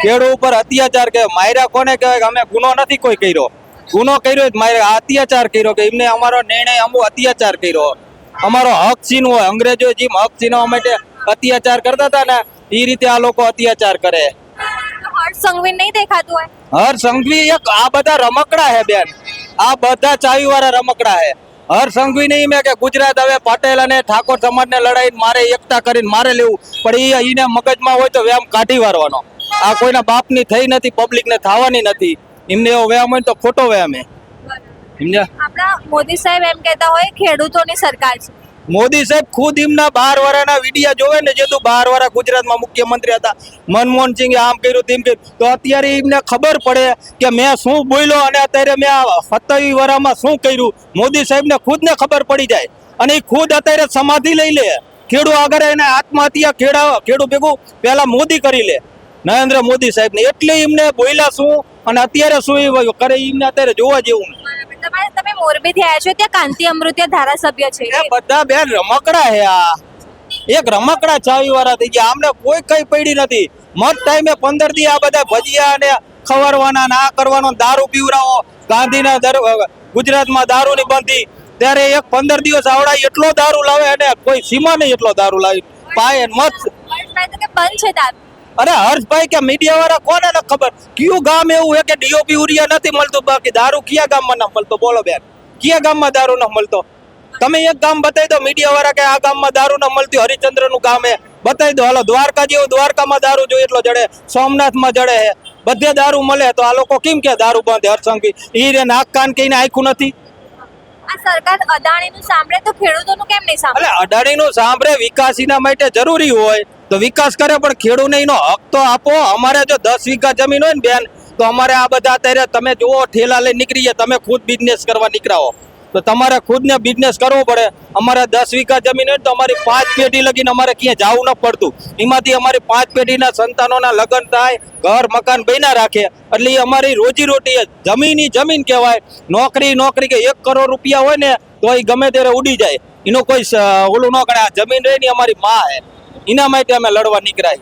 ખેડૂત ઉપર અત્યાચાર કે માયરા કોને કહેવાય? કે અમે ગુનો નથી કોઈ કર્યો, ગુનો કર્યો માયરા અત્યાચાર કર્યો કે એમને અમારો નિર્ણય અમુક અત્યાચાર કર્યો. અમારો હક છીનવો હોય, અંગ્રેજો જેમ હક છીનવા માટે અત્યાચાર કરતા હતા ને એ રીતે આ લોકો અત્યાચાર કરે. હર્ષ સંઘવી નહીં દેખાતું હોય? હર સંઘવી એક આ બધા રમકડા હે બેન, આ બધા ચાવી વાળા રમકડા હે. હર સંઘવી નહીં મેં કે ગુજરાત હવે પટેલ અને ઠાકોર સમાજને લડાઈને મારે એકતા કરીને મારે લેવું, પણ એને મગજમાં હોય તો વ્યાયામ કાઢી વારવાનો. આ કોઈના બાપની થઈ નથી, પબ્લિકને થવાની નથી. એમને એવો વ્યાયામ હોય તો ખોટો વ્યાયામ હે. સમજ્યા? આપણા મોદી સાહેબ એમ કહેતા હોય ખેડૂતોની સરકાર છે. મોદી સાહેબ ખુદ એમના 12 વર્ષના વિડિયા જોવે ને, જે 12 વર્ષ ગુજરાતમાં મુખ્યમંત્રી હતા, મનમોહનસિંહે આમ કર્યું તેમ કર્યું, તો અત્યારે એમને ખબર પડે કે મેં શું બોલ્યો અને અત્યારે મેં 27 વર્ષમાં શું કર્યું. મોદી સાહેબને ખુદને ખબર પડી જાય અને એ ખુદ અત્યારે સમાધિ લઈ લે. ખેડૂત આગળ એને આત્મહત્યા ખેડૂત ભેગું પહેલા મોદી કરી લે, નરેન્દ્ર મોદી સાહેબને. એટલે એમને બોલ્યા શું અને અત્યારે શું કરે એમને અત્યારે જોવા જેવું. તમે મોરબીથી આવ્યા છો, ત્યાં કાંતિ અમૃતિયા ધારાસભ્ય છે. એ બધા બેન રમકડા હે. આ એક રમકડા ચાવી વાળા થઈ ગયા. આમને કોઈ કઈ પડી નથી. મત ટાઈમે 15 દી આ બધા ભજીયા ને ખવડવાના, ના કરવાનો, દારૂ પીવરાવો. ગાંધીના ગુજરાતમાં દારૂની બંધી, ત્યારે એક 15 દિવસ આવડાય એટલો દારૂ લાવે અને કોઈ સીમા નહીં એટલો દારૂ લાવી પાય મત. બંધ છે દારૂ. અરે હર્ષભાઈ કે મીડિયા વાળા કોને ન ખબર? કયું ગામ એવું હે કે ડીઓપી યુરિયા નથી મળતું, બાકી દારૂ કયા ગામમાં ન મળતો? બોલો બેન, કયા ગામમાં દારૂ ન મળતો? તમે એક ગામ બતાવી દો મીડિયા વાળા કે આ ગામમાં દારૂ ન મળતી. હરિચંદ્ર નું ગામ હે, બતાવી દો. હાલો દ્વારકા જેવું, દ્વારકામાં દારૂ જોઈએ એટલો જડે, સોમનાથમાં જડે હે, બધે દારૂ મળે. તો આ લોકો કેમ કે દારૂ બંધ? હર્ષંઘવી ઈ નાક કાન કઈને આખું નથી. આ સરકાર અદાણીનું સાંભળે તો ખેડૂતોનું કેમ નહીં સાંભળે? એટલે અદાણીનું સાંભળે, વિકાસીના માટે જરૂરી હોય તો વિકાસ કરે, પણ ખેડૂતને એનો હક તો આપો. અમારે જો 10 વીઘા જમીન હોય ને બેન, તો અમારે આ બધા અત્યારે તમે જુઓ ઠેલા લઈને નીકળી જાય. તમે ખુદ બિઝનેસ કરવા નીકળાવો, તો તમારે ખુદને બિઝનેસ કરવો પડે. અમારે 10 વીઘા જમીન હોય તો અમારી 5 પેઢી લગીને અમારે ક્યાંય જવું ન પડતું. એમાંથી અમારી 5 પેઢીના સંતાનોના લગ્ન થાય, ઘર મકાન બન્યા રાખે, એટલે એ અમારી રોજીરોટી જમીન કહેવાય. નોકરી કે 1 કરોડ રૂપિયા હોય ને તો એ ગમે ત્યારે ઉડી જાય, એનો કોઈ ઓલું ન કરે. આ જમીન રહી ને અમારી માં હે, એના માટે અમે લડવા નીકળાય.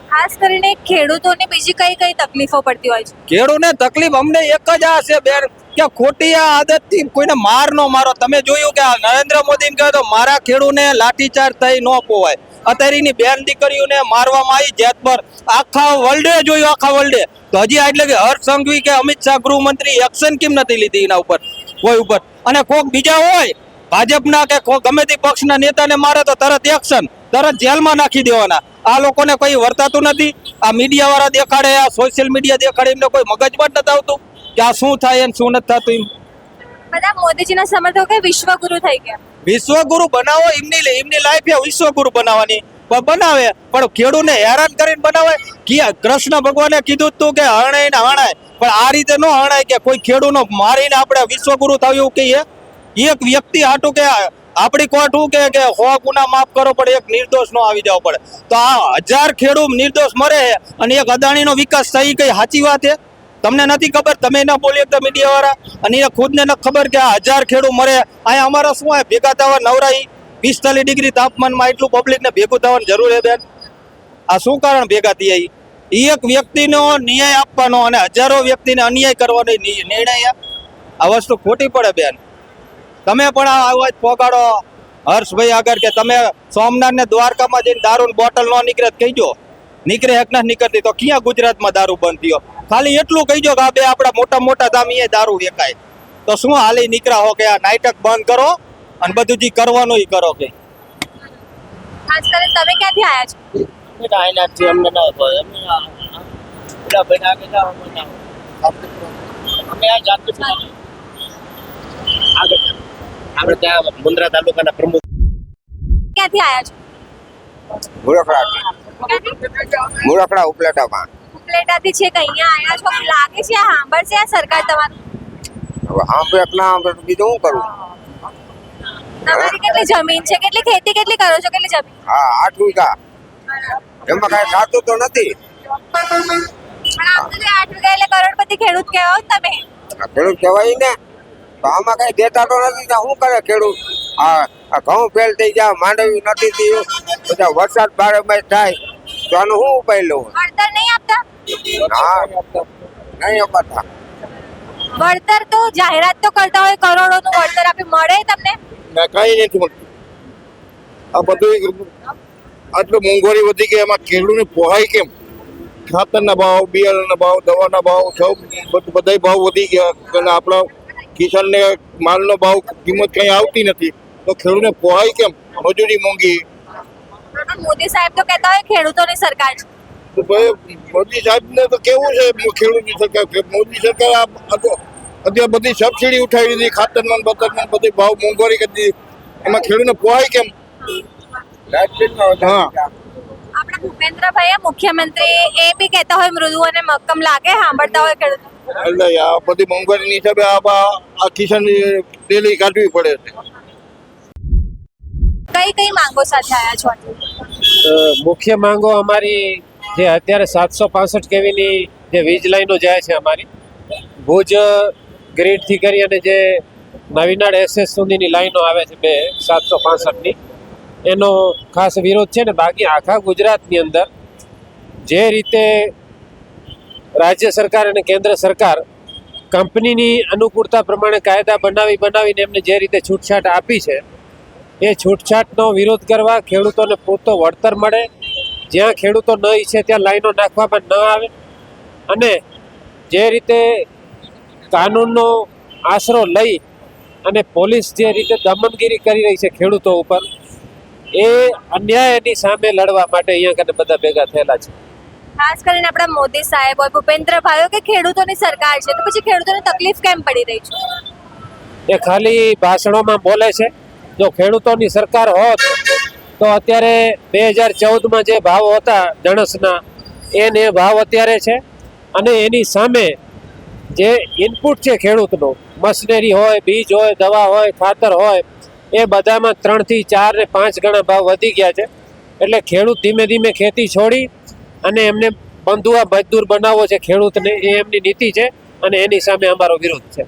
ખાસ કરીને ખેડૂતોને બીજી કઈ કઈ તકલીફો પડતી હોય છે? ખેડૂતને તકલીફ અમને એક જ આ છે બેન કે ખોટી આ આદતથી કોઈને માર ન મારો. તમે જોયું કે આ નરેન્દ્ર મોદી કહે તો મારા ખેડૂતને લાઠીચાર્જ થઈ ન પોવાય. અત્યારેની બેન દીકરીઓને મારવામાં આવી જેત પર. આખા વર્લ્ડે જોયું, આખા વર્લ્ડે. તો હજી એટલે કે હર્ષ સંઘવી કે અમિત શાહ ગૃહમંત્રી એક્શન કેમ નથી લીધી એના ઉપર, કોઈ ઉપર? અને કોક બીજા હોય ભાજપના કે ગમે તે પક્ષના નેતાને મારે તો તરત એક્શન, તરત જેલમાં નાખી દેવાના. આ લોકોને કોઈ વર્તાતું નથી. આ મીડિયા વાળા દેખાડે, આ સોશિયલ મીડિયા દેખાડે, એમને કોઈ મગજમાં જ નથી આવતું કે આ શું થાય અને શું નથી થતું. બધા મોદીજીના સમર્થકો વિશ્વગુરુ થઈ ગયા. વિશ્વગુરુ બનાવો, એમની લાઈફ એ વિશ્વગુરુ બનાવવાની બનાવે, પણ ખેડૂતને હેરાન કરીને બનાવે. કૃષ્ણ ભગવાને કીધું હતું કે હણાય ને હણાય, પણ આ રીતે ન હણાય કે કોઈ ખેડૂતનો મારીને આપણે વિશ્વગુરુ થયું કહીએ. એક વ્યક્તિ હાટું કે આપણી કોર્ટ શું કે 100 ગુના માફ કરો, પણ એક નિર્દોષ નો આવી જવો પડે. તો આ 1000 ખેડૂત નિર્દોષ મરે અને એક અદાણીનો વિકાસ થઈ કઈ સાચી વાત છે? તમને નથી ખબર? તમે ના બોલી તો મીડિયા વાળા, અને એ ખુદને નથી ખબર કે આ 1000 ખેડૂત મરે. અહીંયા અમારા શું હોય ભેગા થવા નવરાઈ? 45 ડિગ્રી તાપમાનમાં એટલું પબ્લિકને ભેગું થવાની જરૂર છે બેન? આ શું કારણ ભેગા થયા? એક વ્યક્તિનો ન્યાય આપવાનો અને હજારો વ્યક્તિને અન્યાય કરવાનો નિર્ણય, આ વસ્તુ ખોટી પડે બેન. તમે પણ આ અવાજ પોગાડો હર્ષભાઈ આગળ કે તમે સોમનાથ ને દ્વારકામાં જઈને દારૂની બોટલ ન નીકળે કહીજો. નીકળે એક ના નીકળતી તો ક્યાં ગુજરાતમાં દારૂ બંધ થયો? ખાલી એટલું કહીજો કે આ બે આપણા મોટા મોટા ધામ અહીંયા દારૂ વેચાય. તો શું હાલી નીકળ્યા હો કે આ નાટક બંધ કરો અને બધું જે કરવાનું એ કરો. કે ખાસ કરીને તમે ક્યાંથી આવ્યા છો? અમને ના આપણે ત્યાં મુન્દ્રા તાલુકાના પ્રમુખ. ક્યાંથી આવ્યા છો? મુરખડા ઉપલેટામાં. ઉપલેટાથી છે કે અહીંયા આવ્યા છો? લાગે છે આ સાંભળશે આ સરકાર તમારું? બીજું શું કરું? તમારી કેટલી જમીન છે? કેટલી ખેતી કેટલી કરો છો? કેટલી જમીન? 8 વીઘા. એમાં કઈ ખાતું તો નથી. પણ આમ તો 8 વીઘા એટલે કરોડપતિ ખેડૂત કહેવાય તમે. ખેડૂત કહેવાય ને, તો આમાં કઈ દેતા તો નથી. શું કરે ખેડૂત? આ ઘઉં ફેલ થઈ જાય, માંડવી નથી થયું, બધા વરસાદ બારે માસ થાય તો આનું શું ઉપાય લેવું? વળતર નહીં આપતા? નહીં અપાતા. વળતર તો જાહેરાત તો કરતા હોય કરોડોનું વળતર આપે, મળે તમને? કઈ નથી મળતું. આ બધું આટલું મોંઘવારી વધી ગઈ, એમાં ખેડૂતને પોહાય કેમ? ખાતરના ભાવ, બિયારણના ભાવ, દવાના ભાવ, બધા ભાવ વધી ગયા. અને આપણા કિસાનને માલનો ભાવ કિંમત કઈ આવતી નથી, તો ખેડૂતને પોહાય કેમ? મજૂરી મોંઘી. મોદી સાહેબ તો કહેતા હોય ખેડૂતોની સરકાર છે. તો ભાઈ મોદી સાહેબને તો કેવું છે ખેડૂતની સરકાર? મોદી સરકાર અત્યારે બધી સબસિડી ઉઠાવી દીધી, ખાતરમાં બતરમાં બધી ભાવ મોંઘવારી કરી દીધી. એમાં ખેડૂતને પોહાય કેમ? હા, આપણા ભૂપેન્દ્રભાઈ મુખ્યમંત્રી એ બી કહેતા હોય મૃદુ અને મક્કમ લાગે સાંભળતા હોય ખેડૂતો. એટલે આ બધી મોંઘવારીની હિસાબે આ કિસાન ડેલી કાઢવી પડે છે. કઈ કઈ માંગો સાથે આવ્યા છો? મુખ્ય માંગો અમારી જે અત્યારે 765 કેવીની જે વીજ લાઈનો જાય છે અમારી ભુજ ગ્રીડથી કરી અને જે નવીનાળ SS સુધીની લાઈનો આવે છે 765ની, એનો ખાસ વિરોધ છે ને. બાકી આખા ગુજરાતની અંદર જે રીતે રાજ્ય સરકાર અને કેન્દ્ર સરકાર કંપનીની અનુકૂળતા પ્રમાણે કાયદા બનાવીને એમને જે રીતે છૂટછાટ આપી છે, એ છૂટછાટનો વિરોધ કરવા, ખેડૂતોને પૂરતો વળતર મળે, જ્યાં ખેડૂતો ન ઈચ્છે ત્યાં લાઈનો નાખવામાં ન આવે, અને જે રીતે કાનૂનનો આશરો લઈ અને પોલીસ જે રીતે દમનગીરી કરી રહી છે ખેડૂતો ઉપર, એ અન્યાયની સામે લડવા માટે અહીંયા કને બધા ભેગા થયેલા છે. ખાસ કરીને આપણા મોદી સાહેબ હોય, ભૂપેન્દ્રભાઈ કે ખેડૂતોની સરકાર છે, તો પછી ખેડૂતોને તકલીફ કેમ પડી રહી છે? એ ખાલી ભાષણોમાં બોલે છે. જો ખેડૂતોની સરકાર હોત તો અત્યારે 2014માં જે ભાવ હતા જણસના, એ ભાવ અત્યારે છે, અને એની સામે જે ઇનપુટ છે ખેડૂતનો મશીનરી હોય, બીજ હોય, દવા હોય, ખાતર હોય, એ બધામાં 3 થી 4 ને 5 ગણા ભાવ વધી ગયા છે. એટલે ખેડૂત ધીમે ધીમે ખેતી છોડી અને એમને બંધુઆ મજદૂર બનાવવો છે ખેડૂતને, એ એમની નીતિ છે અને એની સામે અમારો વિરોધ છે.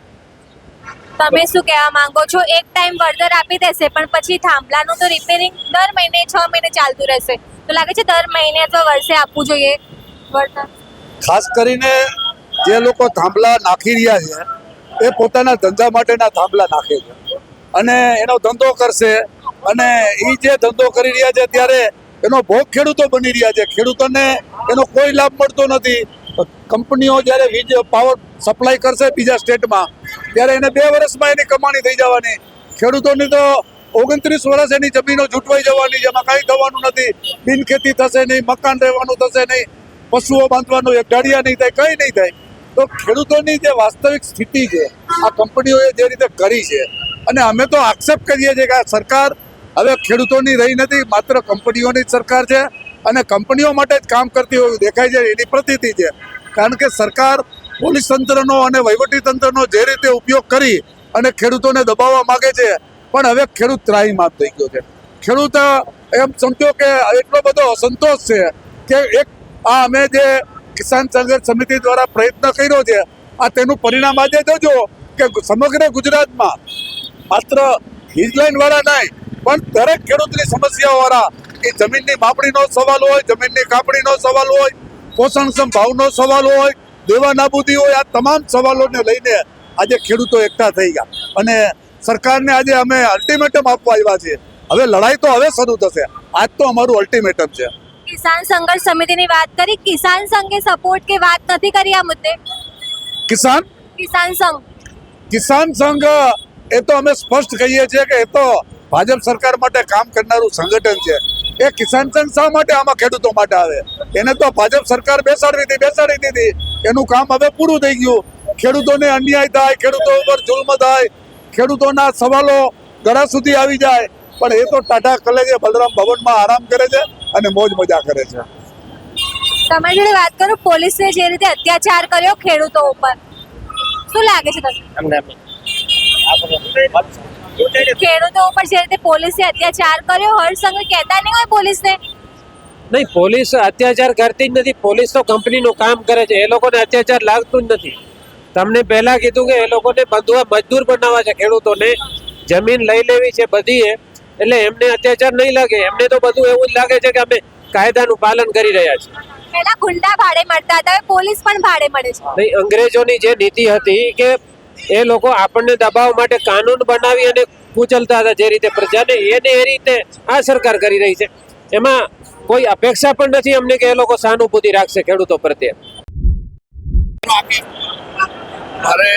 તમે શું કહેવા માંગો છો? એક ટાઈમ વળતર આપી દેશે પણ પછી થાંભલાનું તો રિપેરિંગ દર મહિને 6 મહિને ચાલતું રહેશે, તો લાગે છે દર મહિને અથવા વર્ષે આપવું જોઈએ વળતર? ખાસ કરીને જે લોકો થાંભલા નાખી રહ્યા છે એ પોતાના ધંધા માટેના થાંભલા નાખે છે અને એનો ધંધો કરશે અને એ જે ધંધો કરી રહ્યા છે ત્યારે એનો ભોગ ખેડૂતો બની રહ્યા છે. ખેડૂતોને એનો કોઈ લાભ મળતો નથી. કંપનીઓ જ્યારે વીજ પાવર સપ્લાય કરશે બીજા સ્ટેટમાં ત્યારે એને 2 વર્ષમાં એની કમાણી થઈ જવાની. ખેડૂતોની તો 29 વર્ષ એની જમીનો છૂટવાઈ જવાની, જેમાં કાંઈ થવાનું નથી. બિનખેતી થશે નહીં, મકાન રહેવાનું થશે નહીં, પશુઓ બાંધવાનું, એક ડાળિયા નહીં થાય, કંઈ નહીં થાય. તો ખેડૂતોની જે વાસ્તવિક સ્થિતિ છે આ કંપનીઓએ જે રીતે કરી છે, અને અમે તો આક્ષેપ કરીએ છીએ કે આ સરકાર હવે ખેડૂતોની રહી નથી, માત્ર કંપનીઓની જ સરકાર છે અને કંપનીઓ માટે જ કામ કરતી હોય દેખાય છે, એની પ્રતીતિ છે. કારણ કે સરકાર પોલીસ તંત્રનો અને વહીવટી તંત્રનો જે રીતે ઉપયોગ કરી અને ખેડૂતોને દબાવવા માંગે છે, પણ હવે ખેડૂત ત્રાહીમામ થઈ ગયો છે. ખેડૂત એમ સમજો કે એટલો બધો અસંતોષ છે કે એક આ અમે જે કિસાન સંઘર્ષ સમિતિ દ્વારા પ્રયત્ન કર્યો છે આ તેનું પરિણામ આજે જોજો કે સમગ્ર ગુજરાતમાં માત્ર વીજલાઈન વાળા નહીં પણ દરેક ખેડૂતની સમસ્યાઓ વાળા, એ જમીનની માપણીનો સવાલ હોય, જમીનની કાપણીનો સવાલ હોય, પોષણક્ષમ ભાવનો સવાલ હોય, દેવા નાબૂદી હોય, આ તમામ સવાલોને લઈને આજે ખેડૂતો એકઠા થઈ ગયા અને સરકારને આજે અમે અલ્ટિમેટમ આપવા આવ્યા છીએ. હવે લડાઈ તો હવે શરૂ થશે. આજ તો અમારું અલ્ટિમેટમ છે. કિસાન સંઘર્ષ સમિતિની વાત કરી, કિસાન સંઘે સપોર્ટ કે વાત નથી કરી આ મુદ્દે? કિસાન સંઘ એ તો અમે સ્પષ્ટ કહીએ છીએ કે એ તો ભાજપ સરકાર માટે કામ કરનારું સંગઠન છે. એ કિસાન સંઘ શા માટે આમાં ખેડૂતો માટે આવે? એને તો ભાજપ સરકાર બેસાડી દીધી. એનું કામ હવે પૂરું થઈ ગયું. ખેડૂતોને અન્યાય થાય, ખેડૂતો ઉપર જુલ્મ થાય, ખેડૂતોના સવાલો ગળા સુધી આવી જાય, પણ એ તો ટાટા કલેજે બલરામ ભવનમાં આરામ કરે છે અને મોજ મજા કરે છે. તમારી જોડે વાત કરું, પોલીસે જે રીતે અત્યાચાર કર્યો ખેડૂતો ઉપર, શું લાગે છે તમને? ખેડૂતો ઉપર જે રીતે પોલીસે અત્યાચાર કર્યો, હર્ષ સંઘ કહેતા નહીં હોય પોલીસને? નહીં, પોલીસ અત્યાચાર કરતી જ નથી. પોલીસ તો કંપનીનું કામ કરે છે, એ લોકોને અત્યાચાર લાગતું જ નથી. તમને પહેલા કીધું કે એ લોકોને બંધુઆ મજદૂર બનાવવા છે, ખેડૂતોને જમીન લઈ લેવી છે બધી, એટલે એમને અત્યાચાર નહીં લાગે. એમને તો બધું એવું જ લાગે છે કે અમે કાયદાનું પાલન કરી રહ્યા છીએ. પહેલા ગુંડા ભાડે મળતા હતા, હવે પોલીસ પણ ભાડે મળે છે. નહીં, અંગ્રેજોની જે નીતિ હતી કે એ લોકો આપણને દબાવવા માટે કાનૂન બનાવી અને કૂચલતા હતા જે રીતે પ્રજાને, એને એ રીતે આ સરકાર કરી રહી છે. એમાં કોઈ અપેક્ષા પણ નથી અમને કે એ લોકો સહાનુભૂતિ રાખશે ખેડૂતો પ્રત્યે. મારે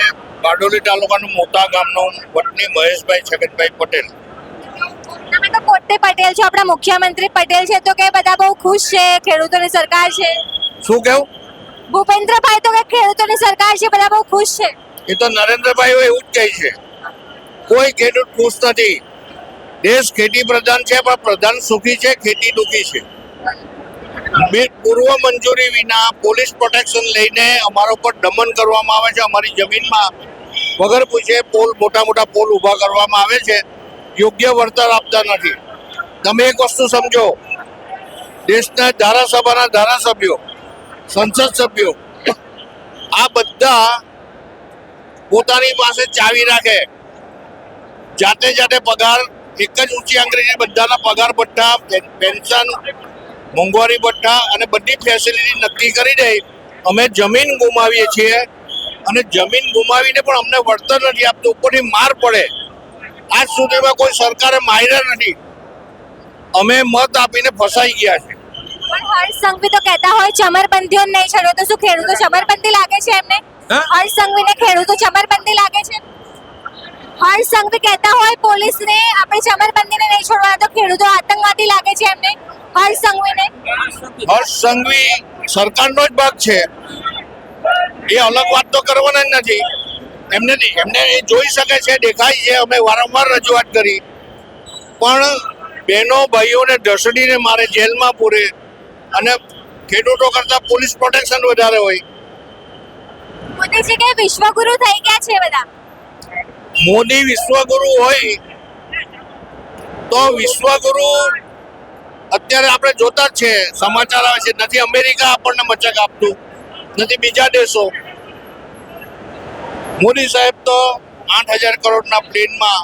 બારડોલી તાલુકાનું મોટા ગામનું વતની મહેશભાઈ છગનભાઈ પટેલ. તમે તો પોતે પટેલ છો, આપણા મુખ્યમંત્રી પટેલ છે, તો કે બધા બહુ ખુશ છે, ખેડૂતોની સરકાર છે. શું કેવું? ભૂપેન્દ્રભાઈ તો કે ખેડૂતોની સરકાર છે, બધા બહુ ખુશ છે. એ તો નરેન્દ્રભાઈ એવું જ કહે છે. કોઈ ખેડૂત ખુશ નથી. દેશ ખેતી પ્રધાન છે પણ પ્રધાન સુખી છે, ખેતી દુખી છે. પૂર્વ મંજૂરી વિના પોલીસ પ્રોટેક્શન લઈને અમારા ઉપર દમન કરવામાં આવે છે. અમારી જમીનમાં વગર પૂછે મોટા મોટા પોલ ઊભા કરવામાં આવે છે. યોગ્ય વળતર આપતા નથી. તમે એક વસ્તુ સમજો, દેશના ધારાસભાના ધારાસભ્યો, સંસદ સભ્યો આ બધા પોતાની પાસે ચાવી રાખે, જાતે પગાર, એક જ ઊંચી અંગ્રેજી બધાના પગાર ભથ્થા, પેન્શન, મોંઘવારી ભથ્થા અને બધી ફેસિલિટી નક્કી કરી દે. અમે જમીન ગુમાવીએ છીએ અને જમીન ગુમાવીને પણ અમને વળતર નથી આપતું. ઉપરથી માર પડે. આજ સુધીમાં કોઈ સરકારે માર્યા નથી. અમે મત આપીને ફસાઈ ગયા છે. પણ હર્ષ સંઘવી તો કહેતા હોય ચમરબંધીઓ નહીં છોડો, તો શું ખેડૂતો ચમરબંધી લાગે છે એમને? હર્ષ સંઘવીને ખેડૂતો ચમરબંધી લાગે છે? હર્ષ સંઘવી કહેતા હોય પોલીસને આપણે ચમરબંધીને નહીં છોડવા, તો ખેડૂતો આતંકવાદી લાગે છે એમને? હર્ષ સંઘવીને? હર્ષ સંઘવી સરકારનો જ ભાગ છે, એ અલગ વાત તો કરવાના જ નથી. એમને એ જોઈ શકે છે, દેખાય છે. અમે વારંવાર રજૂઆત કરી, પણ બહેનો ભાઈઓને ઢસડીને મારે જેલમાં પૂરે અને ખેડૂતો કરતા પોલીસ પ્રોટેક્શન વધારે હોય. મોદીજી કે વિશ્વગુરુ થઈ ગયા છે બધા. મોદી વિશ્વગુરુ હોય તો વિશ્વગુરુ અત્યારે આપણે જોતા જ છે, સમાચાર આવે છે. નથી અમેરિકા આપણને મચક આપતું, નથી બીજા દેશો. મોદી સાહેબ તો 8,000 કરોડના પ્લેનમાં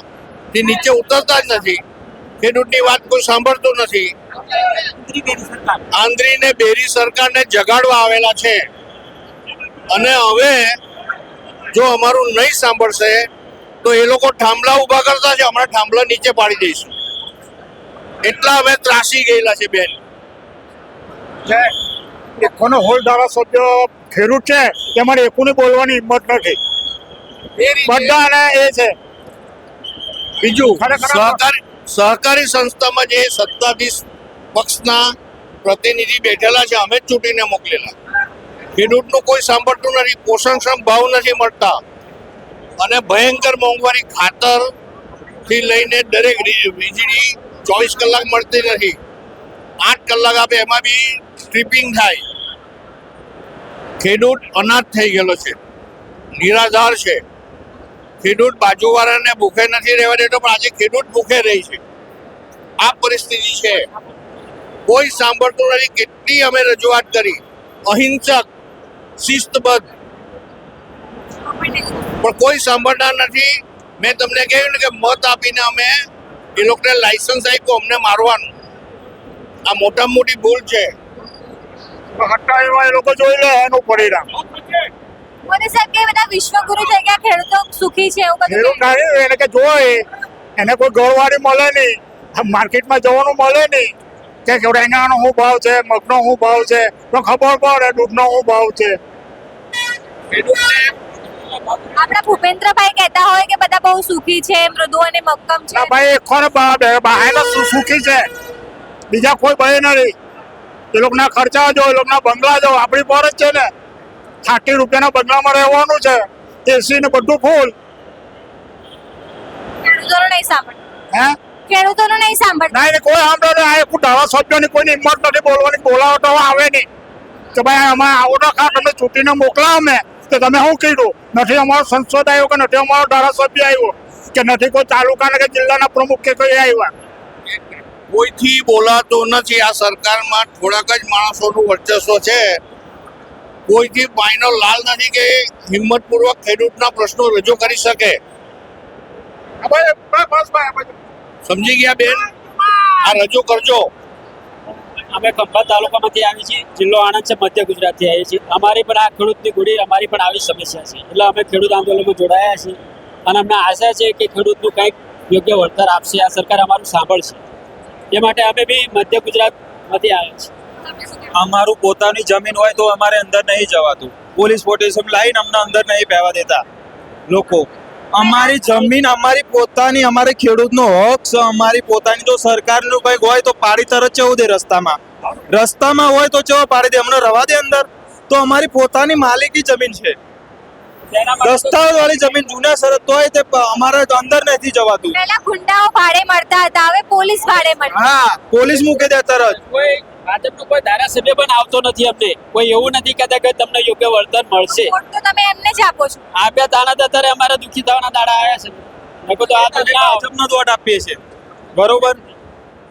થી નીચે ઉતરતા જ નથી. ખેડૂતની વાત કોઈ સાંભળતું નથી. આંધ્રી ને બેરી સરકારને જગાડવા આવેલા છે. અને હવે જો અમારું નહીં સાંભળશે તો એ લોકો થાંભલા ઉભા કરતા છે. હમણાં થાંભલા નીચે પાડી દઈશું. એટલા હવે ત્રાસી ગયેલા છે બેન. એકોને હોલ ધારાસભ્ય ખેડૂત છે, તેમાં એકોને બોલવાની હિંમત નથી. બધાને એ છે. બીજું સહકારી સંસ્થામાં જે સત્તાધીશ પક્ષના પ્રતિનિધિ બેઠેલા છે, અમે જ ચૂંટીને મોકલેલા. ખેડૂતનું કોઈ સાંભળતું નથી. પોષણક્ષમ ભાવ નથી મળતા અને ભયંકર મોંઘવારી. ખાતર થી લઈને દરેક વીજળી 24 કલાક મળતી નથી. 8 કલાક આપે, એમાં બી સ્ટ્રીપિંગ થાય. ખેડૂત અનાથ થઈ ગયેલો છે, નિરાધાર છે. ખેડૂત બાજુવાળાને ભૂખે નથી રહેવા દેતો, પણ આજે ખેડૂત ભૂખે રહી છે. આ પરિસ્થિતિ છે. કોઈ સાંભળતું નથી. કેટલી અમે રજૂઆત કરી, અહિંસક, શિસ્તબદ્ધ, પણ કોઈ સાંભળનાર નથી. મેં તમને કહ્યું ને કે મત આપીને અમે એ લોકોને લાયસન્સ આપ્યું અમને મારવાનું. આ મોટામાં મોટી ભૂલ છે. એ લોકો જોઈ લે એનું પરિણામ. મોદી સાહેબ કે બધા વિશ્વગુરુ થઈ ગયા, ખેડૂતો સુખી છે એવું બધું. ખેડૂત નહીં, એને કે જોઈ એને કોઈ ગળવાળી મળે નહીં, માર્કેટમાં જવાનું મળે નહીં કે રીંગણાનો શું ભાવ છે, મગનો શું ભાવ છે, તો ખબર પડે દૂધનો શું ભાવ છે. આપણા ભૂપેન્દ્રભાઈ કહેતા હોય કે બધા બહુ સુખી છે, મૃદુ અને મક્કમ છે. ભાઈ એકોને બહાર સુખી છે, બીજા કોઈ ભાઈ નથી. એ લોકોના ખર્ચા જો, એ લોકોના બંગલા જો, આપણી પર જ છે ને. 60 રૂપિયાના બંગલામાં રહેવાનું છે, એસી ને બધું ફૂલ. ખેડૂતોનું નહીં સાંભળ. હે? ખેડૂતોનું નહીં સાંભળ. નહીં, કોઈ સાંભળે આ એક ધારાસભ્યોની કોઈની હિંમત નથી બોલવાની. બોલાવો તો આવે નહીં કે ભાઈ અમે આવો તો ખા, તમે ચૂંટીને મોકલાવો અમને કે તમે શું કીધું. નથી અમારો સંસદ આવ્યો, કે નથી અમારો ધારાસભ્ય આવ્યો, કે નથી કોઈ તાલુકાના કે જિલ્લાના પ્રમુખ કે કોઈ આવ્યા. કોઈથી બોલાતો નથી. આ સરકારમાં થોડાક જ માણસોનું વર્ચસ્વ છે. કોઈથી પાયનો લાલ નથી કે હિંમતપૂર્વક ખેડૂતના પ્રશ્નો રજૂ કરી શકે. સમજી ગયા બેન? આ રજૂ કરજો. અમે ખંભાત તાલુકામાંથી આવી છીએ, જિલ્લો આણંદ છે, મધ્ય ગુજરાતથી આવીએ છીએ. અમારી પણ આ ખેડૂતની ગુડી, અમારી પણ આવી સમસ્યા છે. એટલે અમે ખેડૂત આંદોલનમાં જોડાયા છીએ અને અમને આશા છે કે ખેડૂતનું કંઈક યોગ્ય વળતર આપશે, આ સરકાર અમારું સાંભળશે. એ માટે અમે બી મધ્ય ગુજરાતમાંથી આવ્યા છીએ. અમારું પોતાની જમીન હોય તો અમારે અંદર નહીં જવાતું. પોલીસ પ્રોટેક્શન લાવીને અમને અંદર નહીં પહેવા દેતા લોકો. અમારી જમીન અમારી પોતાની, અમારે ખેડૂતનો હક છે. અમારી પોતાની તો સરકારનું કંઈક હોય તો પાડી તરત જવું દે. રસ્તામાં હોય તો ચેવો પાડી દે, અમને રવા દે અંદર. તો અમારી પોતાની માલિકી જમીન છે, દસ્તાવેજ જમીન. જૂના શરત હોય તે અમારે અંદર નથી જવાતું. પહેલા ગુંડાઓ ભાડે મળતા હતા, હવે પોલીસ ભાડે મળે. હા, પોલીસ મૂકી દે તરત. ભાજપનો કોઈ ધારાસભ્ય પણ આવતો નથી. અમને કોઈ એવું નથી કહેતા કે તમને યોગ્ય વળતર મળશે. તો તમે એમને જ આપો છો. આપ્યા તાના અત્યારે અમારા દુઃખી થવાના દાડા આવ્યા છે. મેં કીધું આ તો ભાજપનો જ વોટ આપીએ છીએ, બરોબર?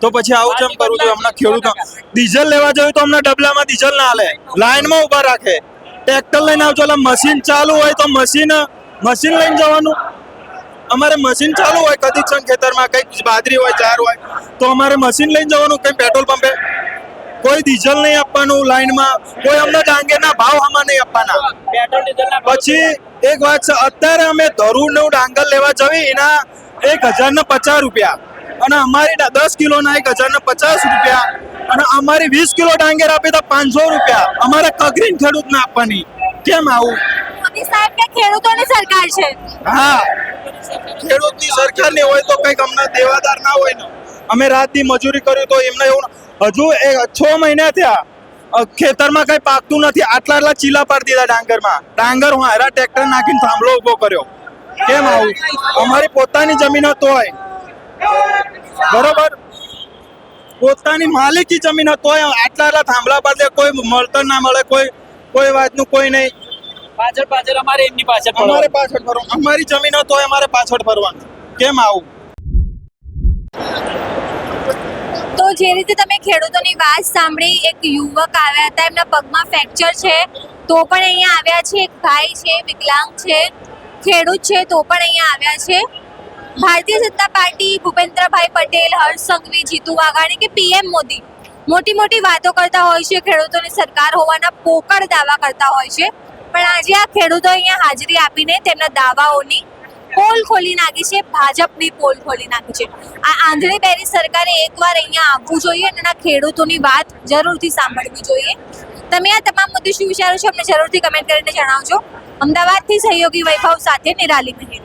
તો પછી આવું કેમ કરવું જોઈએ? હમણાં ખેડૂતો ડીઝલ લેવા જવું તો અમને ડબલામાં ડીઝલ ના હાલે, લાઈનમાં ઉભા રાખે. ટ્રેક્ટર લઈને આવજો, એટલે મશીન ચાલુ હોય તો મશીન લઈને જવાનું. અમારે મશીન ચાલુ હોય, કદી ખેતરમાં કંઈક બાજરી હોય, ચાર હોય, તો અમારે મશીન લઈને જવાનું. કંઈ પેટ્રોલ પંપે કોઈ ડીઝલ નહીં આપવાનું, લાઈનમાં કોઈ અમને ડાંગરના ભાવ આમાં નહીં આપવાના. પછી એક વાત છે, અત્યારે અમે ધરુનું ડાંગર લેવા જવી એના 1,050 રૂપિયા, અને અમારી 10 કિલોના 1,050 રૂપિયા, અને અમારી 20 કિલો ડાંગર આપી તો 500 રૂપિયા. અમારે કગરીન ખેડૂતને આપવાની. કેમ આવું? મોદી સાહેબ કે ખેડૂતોની સરકાર છે. હા, ખેડૂતની સરકારની હોય તો કંઈક અમને દેવાદાર ના હોય ને. અમે રાતની મજૂરી કર્યું તો એમને એવું. હજુ 6 મહિના થયા, ખેતરમાં કઈ પાકતું નથી. આટલા ચીલા પાડી દીધા ડાંગરમાં. ડાંગર હું હારા ટ્રેક્ટર નાખીને થાંભલો ઉભો કર્યો. કેમ આવું? અમારી પોતાની જમીન હોય, બરોબર, પોતાની માલિકી જમીન હોય, આટલા થાંભલા પાડી દે. કોઈ મળતર ના મળે, કોઈ વાતનું કોઈ નહીં. પાછળ પાછળ અમારે એમની પાછળ અમારે પાછળ ફરવાનું, અમારી જમીન હોય તોય અમારે પાછળ ફરવાનું, કેમ આવું? તો જે રીતે તમે ખેડૂતોની વાત સાંભળી, એક યુવક આવ્યા હતા, એમના પગમાં ફ્રેક્ચર છે તો પણ અહીંયા આવ્યા છે. એક ભાઈ છે, વિકલાંગ છે, ખેડૂત છે તો પણ અહીંયા આવ્યા છે. ભારતીય જનતા પાર્ટી, ભૂપેન્દ્રભાઈ પટેલ, હર્ષ સંઘવી, જીતુ વાઘાણી કે પીએમ મોદી મોટી મોટી વાતો કરતા હોય છે, ખેડૂતોની સરકાર હોવાના પોકળ દાવા કરતા હોય છે, પણ આજે આ ખેડૂતો અહીંયા હાજરી આપીને તેમના દાવાઓની પોલ ખોલી નાખી છે, ભાજપની પોલ ખોલી નાખી છે. આ આંધળી બેરી સરકારે એકવાર અહીંયા આવવું જોઈએ અને આ ખેડૂતોની વાત જરૂરથી સાંભળવી જોઈએ. તમે આ તમામ મુદ્દે શું વિચારો છો અમને જરૂરથી કમેન્ટ કરીને જણાવજો. અમદાવાદથી સહયોગી વૈભવ સાથે નિરાલી મહેર.